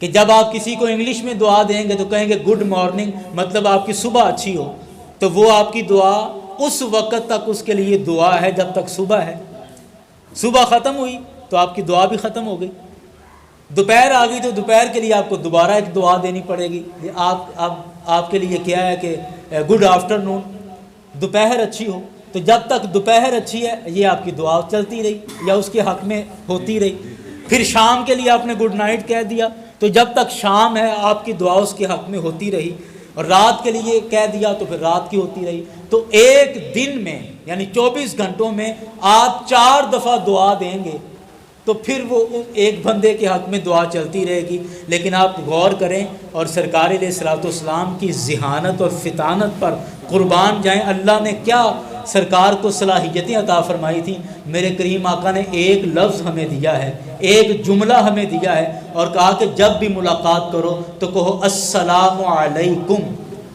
کہ جب آپ کسی کو انگلش میں دعا دیں گے تو کہیں گے گڈ مارننگ، مطلب آپ کی صبح اچھی ہو، تو وہ آپ کی دعا اس وقت تک اس کے لیے دعا ہے جب تک صبح ہے۔ صبح ختم ہوئی تو آپ کی دعا بھی ختم ہو گئی، دوپہر آ گئی تو دوپہر کے لیے آپ کو دوبارہ ایک دعا دینی پڑے گی۔ آپ کے لیے کیا ہے کہ گڈ آفٹرنون، دوپہر اچھی ہو، تو جب تک دوپہر اچھی ہے یہ آپ کی دعا چلتی رہی یا اس کے حق میں ہوتی رہی۔ پھر شام کے لیے آپ نے گڈ نائٹ کہہ دیا تو جب تک شام ہے آپ کی دعا اس کے حق میں ہوتی رہی، اور رات کے لیے کہہ دیا تو پھر رات کی ہوتی رہی۔ تو ایک دن میں یعنی 24 گھنٹوں میں آپ 4 دفعہ دعا دیں گے تو پھر وہ ایک بندے کے حق میں دعا چلتی رہے گی۔ لیکن آپ غور کریں اور سرکار علیہ الصلوۃ والسلام کی ذہانت اور فطانت پر قربان جائیں، اللہ نے کیا سرکار کو صلاحیتیں عطا فرمائی تھیں۔ میرے کریم آقا نے ایک لفظ ہمیں دیا ہے، ایک جملہ ہمیں دیا ہے، اور کہا کہ جب بھی ملاقات کرو تو کہو السلام علیکم،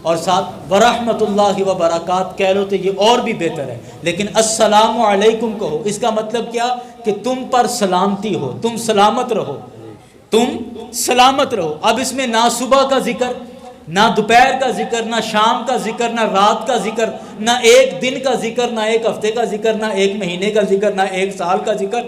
اور ساتھ ورحمۃ اللہ وبرکاتہ کہہ لو تو یہ اور بھی بہتر ہے، لیکن السلام علیکم کہو۔ اس کا مطلب کیا کہ تم پر سلامتی ہو، تم سلامت رہو، تم سلامت رہو۔ اب اس میں نہ صبح کا ذکر، نہ دوپہر کا ذکر، نہ شام کا ذکر، نہ رات کا ذکر، نہ ایک دن کا ذکر، نہ ایک ہفتے کا ذکر، نہ ایک مہینے کا ذکر، نہ ایک سال کا ذکر۔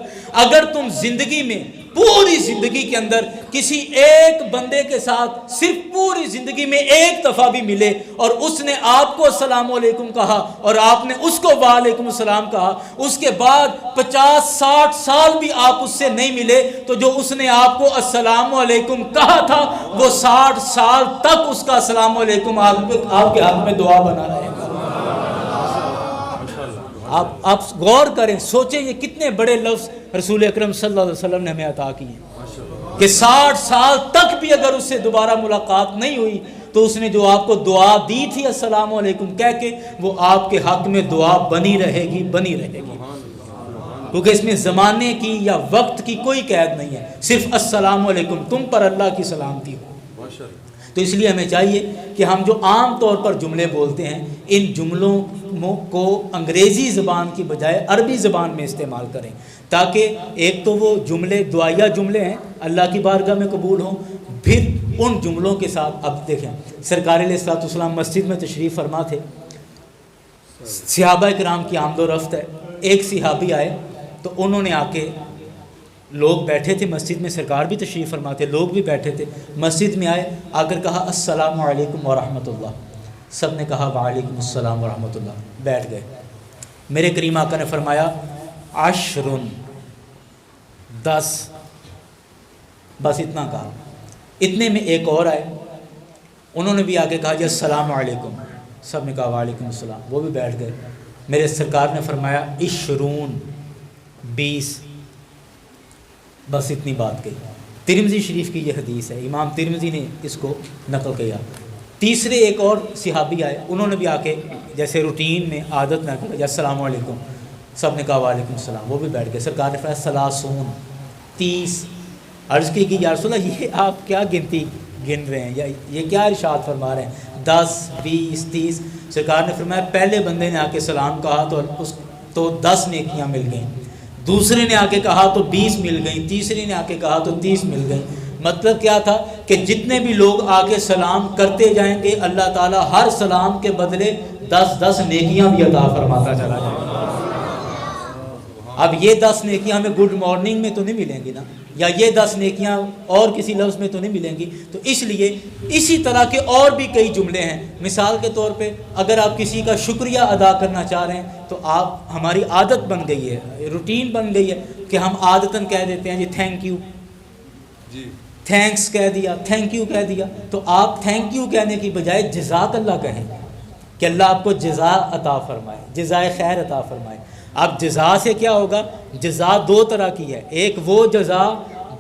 اگر تم زندگی میں پوری زندگی کے اندر کسی ایک بندے کے ساتھ صرف پوری زندگی میں ایک دفعہ بھی ملے اور اس نے آپ کو السلام علیکم کہا اور آپ نے اس کو وعلیکم السلام کہا، اس کے بعد 50-60 سال بھی آپ اس سے نہیں ملے، تو جو اس نے آپ کو السلام علیکم کہا تھا وہ 60 سال تک اس کا السلام علیکم آپ کے حق میں دعا بنا رہے گا۔ آپ غور کریں، سوچیں یہ کتنے بڑے لفظ رسول اکرم صلی اللہ علیہ وسلم نے ہمیں عطا کیے ہیں کہ 60 سال تک بھی اگر اس سے دوبارہ ملاقات نہیں ہوئی تو اس نے جو آپ کو دعا دی تھی السلام علیکم کہہ کے، وہ آپ کے حق میں دعا بنی رہے گی، بنی رہے گی، کیونکہ اس میں زمانے کی یا وقت کی کوئی قید نہیں ہے، صرف السلام علیکم، تم پر اللہ کی سلامتی ہو۔ تو اس لیے ہمیں چاہیے کہ ہم جو عام طور پر جملے بولتے ہیں ان جملوں کو انگریزی زبان کی بجائے عربی زبان میں استعمال کریں، تاکہ ایک تو وہ جملے دعائیہ جملے ہیں اللہ کی بارگاہ میں قبول ہوں، پھر ان جملوں کے ساتھ اب دیکھیں سرکار علیہ الصلوۃ والسلام مسجد میں تشریف فرما تھے، صحابہ کرام کی آمد و رفت ہے، ایک صحابی آئے تو انہوں نے آ کے، لوگ بیٹھے تھے مسجد میں، سرکار بھی تشریف فرما تھے، لوگ بھی بیٹھے تھے، مسجد میں آئے، آ کر کہا السلام علیکم ورحمۃ اللہ، سب نے کہا وعلیکم السلام ورحمۃ اللہ، بیٹھ گئے۔ میرے کریم آقا نے فرمایا 10 بس اتنا کہا۔ اتنے میں ایک اور آئے، انہوں نے بھی آگے کہا جی السلام علیکم، سب نے کہا وعلیکم السلام، وہ بھی بیٹھ گئے۔ میرے سرکار نے فرمایا 20 بس اتنی بات کہی۔ ترمذی شریف کی یہ حدیث ہے، امام ترمذی نے اس کو نقل کیا۔ تیسرے ایک اور صحابی آئے، انہوں نے بھی آ کے جیسے روٹین میں عادت نہ کیا السلام علیکم، سب نے کہا وعلیکم السلام، وہ بھی بیٹھ گئے۔ سرکار نے فرمایا 30 عرض کی کہ یا رسول اللہ یہ آپ کیا گنتی گن رہے ہیں، یا یہ کیا ارشاد فرما رہے ہیں 10 20 30؟ سرکار نے فرمایا پہلے بندے نے آ کے سلام کہا تو 10 نیکیاں مل گئیں، دوسرے نے آ کے کہا تو 20 مل گئیں، تیسرے نے آ کے کہا تو 30 مل گئیں۔ مطلب کیا تھا کہ جتنے بھی لوگ آ کے سلام کرتے جائیں گے اللہ تعالیٰ ہر سلام کے بدلے 10 نیکیاں بھی عطا فرماتا چلا جائے گا۔ اب یہ 10 نیکیاں ہمیں گڈ مارننگ میں تو نہیں ملیں گی نا، یا یہ 10 نیکیاں اور کسی لفظ میں تو نہیں ملیں گی، تو اس لیے اسی طرح کے اور بھی کئی جملے ہیں۔ مثال کے طور پہ اگر آپ کسی کا شکریہ ادا کرنا چاہ رہے ہیں تو آپ، ہماری عادت بن گئی ہے، روٹین بن گئی ہے کہ ہم عادتاً کہہ دیتے ہیں جی تھینک یو، تھینکس کہہ دیا، تھینک یو کہہ دیا، تو آپ تھینک یو کہنے کی بجائے جزاک اللہ کہیں کہ اللہ آپ کو جزا عطا فرمائے، جزائے خیر عطا فرمائے۔ اب جزا سے کیا ہوگا؟ جزا 2 طرح کی ہے، ایک وہ جزا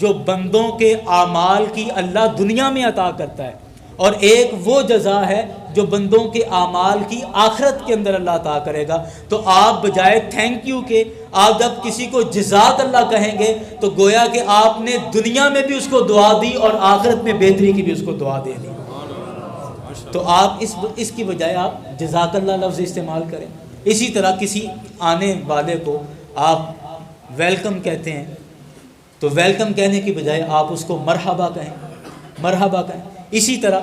جو بندوں کے اعمال کی اللہ دنیا میں عطا کرتا ہے، اور ایک وہ جزا ہے جو بندوں کے اعمال کی آخرت کے اندر اللہ عطا کرے گا۔ تو آپ بجائے تھینک یو کے آپ جب کسی کو جزاک اللہ کہیں گے تو گویا کہ آپ نے دنیا میں بھی اس کو دعا دی اور آخرت میں بہتری کی بھی اس کو دعا دے دی۔ تو آپ اس کی بجائے آپ جزاک اللہ لفظ استعمال کریں۔ اسی طرح کسی آنے والے کو آپ ویلکم کہتے ہیں تو ویلکم کہنے کی بجائے آپ اس کو مرحبا کہیں، مرحبا کہیں۔ اسی طرح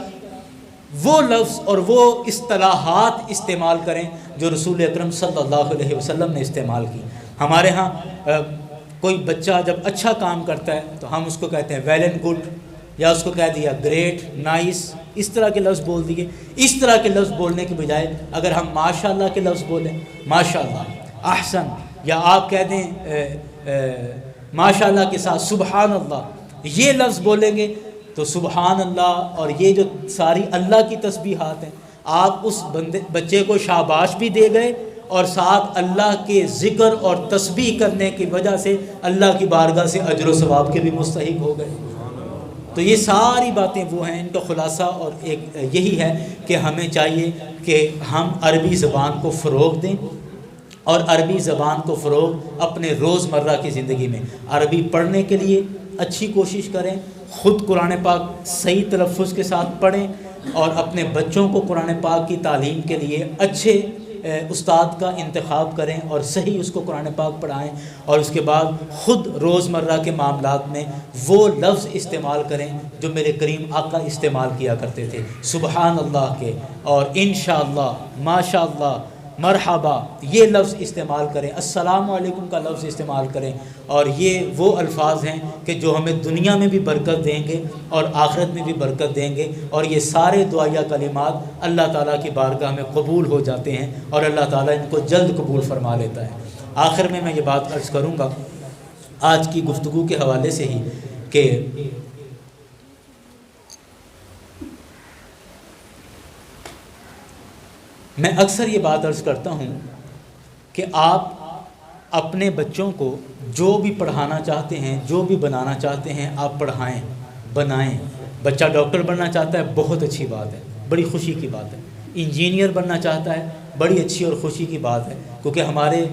وہ لفظ اور وہ اصطلاحات استعمال کریں جو رسول اکرم صلی اللہ علیہ وسلم نے استعمال کی۔ ہمارے ہاں کوئی بچہ جب اچھا کام کرتا ہے تو ہم اس کو کہتے ہیں ویل اینڈ گڈ، یا اس کو کہہ دیا گریٹ، نائس، اس طرح کے لفظ بول دیے۔ اس طرح کے لفظ بولنے کے بجائے اگر ہم ماشاء اللہ کے لفظ بولیں، ماشاء اللہ، احسن، یا آپ کہہ دیں ماشاء اللہ کے ساتھ سبحان اللہ، یہ لفظ بولیں گے تو سبحان اللہ اور یہ جو ساری اللہ کی تسبیحات ہیں، آپ اس بچے کو شاباش بھی دے گئے اور ساتھ اللہ کے ذکر اور تسبیح کرنے کی وجہ سے اللہ کی بارگاہ سے اجر و ثواب کے بھی مستحق ہو گئے۔ تو یہ ساری باتیں وہ ہیں، ان کا خلاصہ اور ایک یہی ہے کہ ہمیں چاہیے کہ ہم عربی زبان کو فروغ دیں، اور عربی زبان کو فروغ اپنے روزمرہ کی زندگی میں عربی پڑھنے کے لیے اچھی کوشش کریں، خود قرآن پاک صحیح تلفظ کے ساتھ پڑھیں، اور اپنے بچوں کو قرآن پاک کی تعلیم کے لیے اچھے استاد کا انتخاب کریں اور صحیح اس کو قرآن پاک پڑھائیں، اور اس کے بعد خود روزمرہ کے معاملات میں وہ لفظ استعمال کریں جو میرے کریم آقا استعمال کیا کرتے تھے، سبحان اللہ کے اور انشاءاللہ، ماشاءاللہ، مرحبا، یہ لفظ استعمال کریں، السلام علیکم کا لفظ استعمال کریں، اور یہ وہ الفاظ ہیں کہ جو ہمیں دنیا میں بھی برکت دیں گے اور آخرت میں بھی برکت دیں گے، اور یہ سارے دعائیہ کلمات اللہ تعالیٰ کی بارگاہ میں قبول ہو جاتے ہیں اور اللہ تعالیٰ ان کو جلد قبول فرما لیتا ہے۔ آخر میں یہ بات عرض کروں گا آج کی گفتگو کے حوالے سے ہی کہ میں اکثر یہ بات عرض کرتا ہوں کہ آپ اپنے بچوں کو جو بھی پڑھانا چاہتے ہیں، جو بھی بنانا چاہتے ہیں، آپ پڑھائیں، بنائیں۔ بچہ ڈاکٹر بننا چاہتا ہے، بہت اچھی بات ہے، بڑی خوشی کی بات ہے۔ انجینئر بننا چاہتا ہے، بڑی اچھی اور خوشی کی بات ہے، کیونکہ ہمارے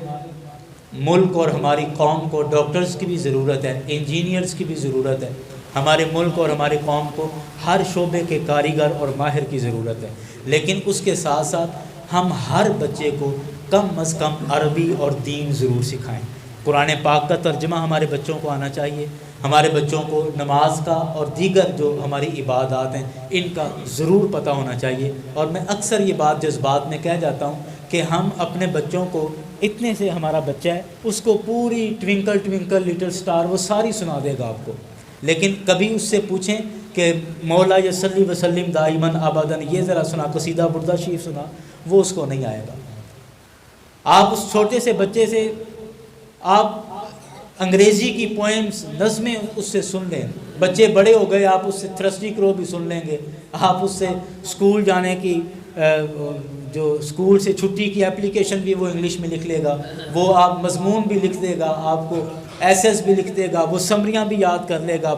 ملک اور ہماری قوم کو ڈاکٹرز کی بھی ضرورت ہے، انجینئرز کی بھی ضرورت ہے۔ ہمارے ملک اور ہماری قوم کو ہر شعبے کے کاریگر اور ماہر کی ضرورت ہے، لیکن اس کے ساتھ ساتھ ہم ہر بچے کو کم از کم عربی اور دین ضرور سکھائیں۔ قرآن پاک کا ترجمہ ہمارے بچوں کو آنا چاہیے، ہمارے بچوں کو نماز کا اور دیگر جو ہماری عبادات ہیں ان کا ضرور پتہ ہونا چاہیے۔ اور میں اکثر یہ بات جذبات میں کہہ جاتا ہوں کہ ہم اپنے بچوں کو، اتنے سے ہمارا بچہ ہے، اس کو پوری ٹوینکل ٹوینکل لٹل سٹار وہ ساری سنا دے گا آپ کو، لیکن کبھی اس سے پوچھیں کہ مولا یصلی وسلم دائماً ابداً یہ ذرا سنا، قصیدہ بردہ شریف سنا، وہ اس کو نہیں آئے گا۔ آپ اس چھوٹے سے بچے سے آپ انگریزی کی پوئمز، نظمیں اس سے سن لیں، بچے بڑے ہو گئے، آپ اس سے تھرسٹی کرو بھی سن لیں گے، آپ اس سے اسکول جانے کی جو اسکول سے چھٹی کی اپلیکیشن بھی وہ انگلش میں لکھ لے گا، وہ آپ مضمون بھی لکھ دے گا، آپ کو ایسیز بھی لکھ دے گا، وہ سمریاں بھی یاد کر لے گا،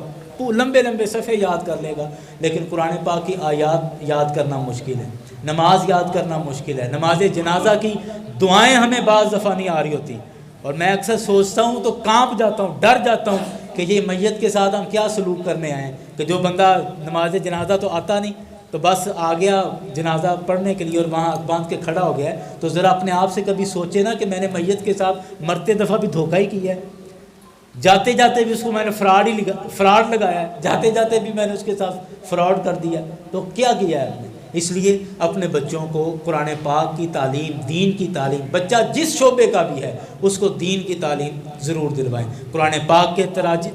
لمبے لمبے صفحے یاد کر لے گا، لیکن قرآن پاک کی آیات یاد کرنا مشکل ہے، نماز یاد کرنا مشکل ہے، نماز جنازہ کی دعائیں ہمیں بعض دفعہ نہیں آ رہی ہوتی، اور میں اکثر سوچتا ہوں تو کانپ جاتا ہوں، ڈر جاتا ہوں کہ یہ میت کے ساتھ ہم کیا سلوک کرنے آئے ہیں، کہ جو بندہ نماز جنازہ تو آتا نہیں، تو بس آ گیا جنازہ پڑھنے کے لیے اور وہاں باندھ کے کھڑا ہو گیا ہے، تو ذرا اپنے آپ سے کبھی سوچے نا کہ میں نے میت کے ساتھ مرتے دفعہ بھی دھوکہ ہی کیا ہے، جاتے جاتے بھی اس کو میں نے فراڈ لگایا ہے، جاتے جاتے بھی میں نے اس کے ساتھ فراڈ کر دیا، تو کیا کیا ہے ہم نے؟ اس لیے اپنے بچوں کو قرآن پاک کی تعلیم، دین کی تعلیم، بچہ جس شعبے کا بھی ہے اس کو دین کی تعلیم ضرور دلوائیں۔ قرآن پاک کے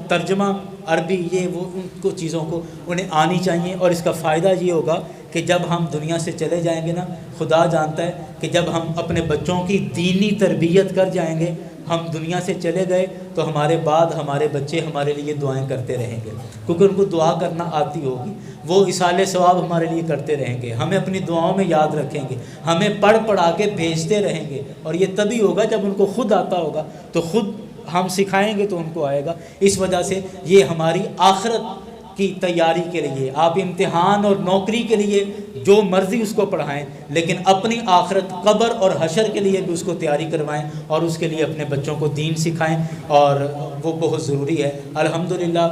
ترجمہ عربی، یہ وہ ان کو چیزوں کو انہیں آنی چاہیے، اور اس کا فائدہ یہ ہوگا کہ جب ہم دنیا سے چلے جائیں گے نا، خدا جانتا ہے کہ جب ہم اپنے بچوں کی دینی تربیت کر جائیں گے، ہم دنیا سے چلے گئے تو ہمارے بعد ہمارے بچے ہمارے لیے دعائیں کرتے رہیں گے، کیونکہ ان کو دعا کرنا آتی ہوگی، وہ اصالِ ثواب ہمارے لیے کرتے رہیں گے، ہمیں اپنی دعاؤں میں یاد رکھیں گے، ہمیں پڑھا کے بھیجتے رہیں گے، اور یہ تبھی ہوگا جب ان کو خود آتا ہوگا، تو خود ہم سکھائیں گے تو ان کو آئے گا. اس وجہ سے یہ ہماری آخرت کی تیاری کے لیے، آپ امتحان اور نوکری کے لیے جو مرضی اس کو پڑھائیں، لیکن اپنی آخرت قبر اور حشر کے لیے بھی اس کو تیاری کروائیں اور اس کے لیے اپنے بچوں کو دین سکھائیں، اور وہ بہت ضروری ہے. الحمدللہ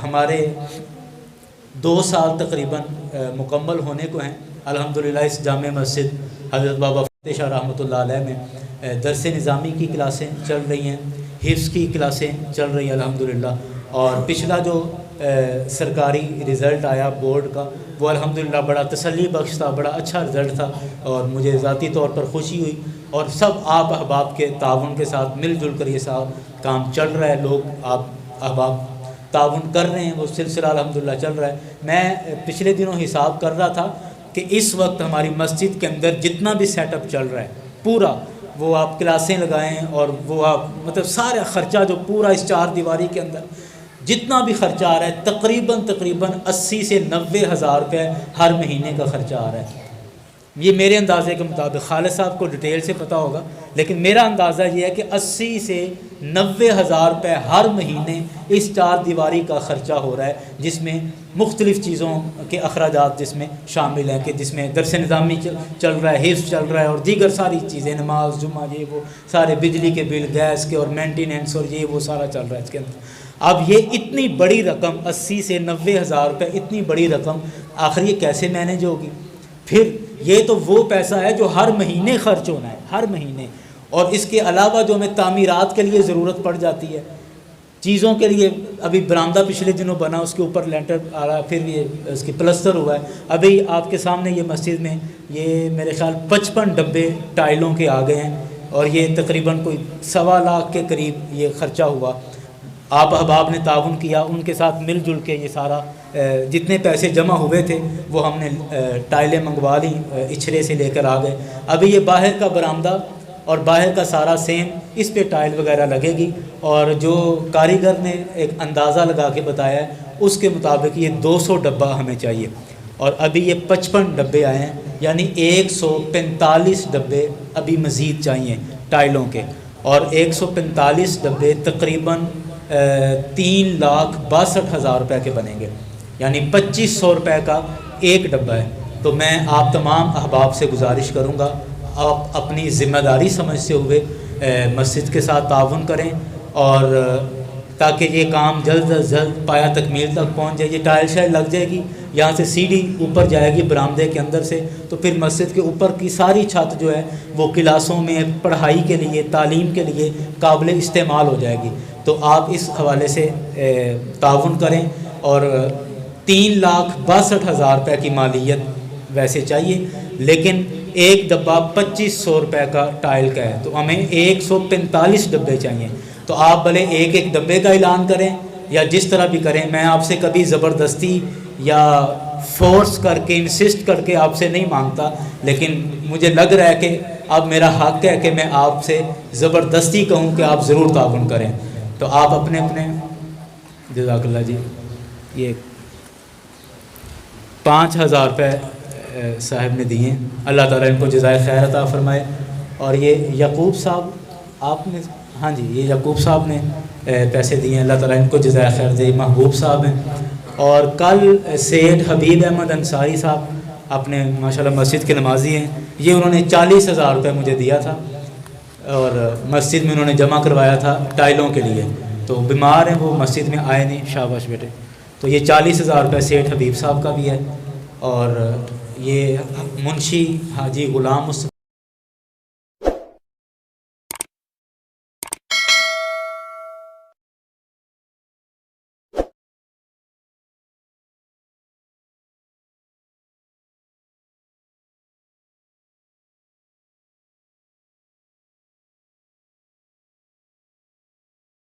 ہمارے 2 سال تقریباً مکمل ہونے کو ہیں. الحمدللہ اس جامع مسجد حضرت بابا فتح شاہ رحمۃ اللہ علیہ میں درس نظامی کی کلاسیں چل رہی ہیں، حفظ کی کلاسیں چل رہی ہیں الحمدللہ. اور پچھلا جو سرکاری رزلٹ آیا بورڈ کا، وہ الحمدللہ بڑا تسلی بخش تھا، بڑا اچھا رزلٹ تھا، اور مجھے ذاتی طور پر خوشی ہوئی. اور سب آپ احباب کے تعاون کے ساتھ مل جل کر یہ سب کام چل رہا ہے. لوگ آپ احباب تعاون کر رہے ہیں، وہ سلسلہ الحمدللہ چل رہا ہے. میں پچھلے دنوں حساب کر رہا تھا کہ اس وقت ہماری مسجد کے اندر جتنا بھی سیٹ اپ چل رہا ہے پورا، وہ آپ کلاسیں لگائیں اور وہ آپ مطلب سارا خرچہ جو پورا اس 4 دیواری کے اندر جتنا بھی خرچہ آ رہا ہے، تقریباً 80 سے 90 ہزار روپے ہر مہینے کا خرچہ آ رہا ہے. یہ میرے اندازے کے مطابق، خالد صاحب کو ڈیٹیل سے پتہ ہوگا، لیکن میرا اندازہ یہ ہے کہ 80 سے 90 ہزار روپے ہر مہینے اس 4 دیواری کا خرچہ ہو رہا ہے، جس میں مختلف چیزوں کے اخراجات جس میں شامل ہیں، کہ جس میں درس نظامی چل رہا ہے، حفظ چل رہا ہے، اور دیگر ساری چیزیں، نماز جمعہ، یہ وہ سارے بجلی کے بل، گیس کے، اور مینٹیننس، اور یہ وہ سارا چل رہا ہے اس کے اندر. اب یہ اتنی بڑی رقم، 80 سے 90 ہزار روپے، اتنی بڑی رقم آخر یہ کیسے مینیج ہوگی؟ پھر یہ تو وہ پیسہ ہے جو ہر مہینے خرچ ہونا ہے، ہر مہینے. اور اس کے علاوہ جو ہمیں تعمیرات کے لیے ضرورت پڑ جاتی ہے، چیزوں کے لیے. ابھی برآمدہ پچھلے دنوں بنا، اس کے اوپر لینٹر آ رہا ہے، پھر یہ اس کی پلستر ہوا ہے. ابھی آپ کے سامنے یہ مسجد میں یہ میرے خیال 55 ڈبے ٹائلوں کے آ گئے ہیں، اور یہ تقریباً کوئی 1.25 لاکھ کے قریب یہ خرچہ ہوا. آپ احباب نے تعاون کیا، ان کے ساتھ مل جل کے یہ سارا جتنے پیسے جمع ہوئے تھے وہ ہم نے ٹائلیں منگوا لی، اچھرے سے لے کر آ گئے. ابھی یہ باہر کا برآمدہ اور باہر کا سارا سیم، اس پہ ٹائل وغیرہ لگے گی. اور جو کاریگر نے ایک اندازہ لگا کے بتایا ہے، اس کے مطابق یہ 200 ڈبہ ہمیں چاہیے، اور ابھی یہ 55 ڈبے آئے ہیں، یعنی 145 ڈبے ابھی مزید چاہیے ٹائلوں کے. اور 145 ڈبے تقریباً 3,62,000 روپے کے بنیں گے، یعنی 2,500 روپے کا ایک ڈبہ ہے. تو میں آپ تمام احباب سے گزارش کروں گا، آپ اپنی ذمہ داری سمجھتے ہوئے مسجد کے ساتھ تعاون کریں، اور تاکہ یہ کام جلد از جلد پایا تکمیل تک پہنچ جائے. یہ ٹائل شائل لگ جائے گی، یہاں سے سیڑھی اوپر جائے گی برآمدے کے اندر سے، تو پھر مسجد کے اوپر کی ساری چھت جو ہے وہ کلاسوں میں پڑھائی کے لیے، تعلیم کے لیے قابل استعمال ہو جائے گی. تو آپ اس حوالے سے تعاون کریں. اور 3,62,000 روپے کی مالیت ویسے چاہیے، لیکن ایک ڈبہ 2,500 روپے کا ٹائل کا ہے، تو ہمیں 145 ڈبے چاہیے. تو آپ بھلے ایک ڈبے کا اعلان کریں یا جس طرح بھی کریں، میں آپ سے کبھی زبردستی یا فورس کر کے، انسسٹ کر کے آپ سے نہیں مانگتا، لیکن مجھے لگ رہا ہے کہ اب میرا حق ہے کہ میں آپ سے زبردستی کہوں کہ آپ ضرور تعاون کریں. تو آپ اپنے جزاک اللہ جی. یہ 5,000 روپے صاحب نے دیے، اللہ تعالیٰ ان کو جزائے خیر عطا فرمائے. اور یہ یعقوب صاحب آپ نے، ہاں جی، یہ یعقوب صاحب نے پیسے دیے ہیں، اللہ تعالیٰ ان کو جزائے خیر دے. محبوب صاحب ہیں. اور کل سید حبیب احمد انصاری صاحب اپنے ماشاءاللہ مسجد کے نمازی ہیں، یہ انہوں نے 40,000 روپے مجھے دیا تھا، اور مسجد میں انہوں نے جمع کروایا تھا ٹائلوں کے لیے. تو بیمار ہیں وہ، مسجد میں آئے نہیں. شاباش بیٹے. تو یہ 40,000 روپے سیٹھ حبیب صاحب کا بھی ہے. اور یہ منشی حاجی غلام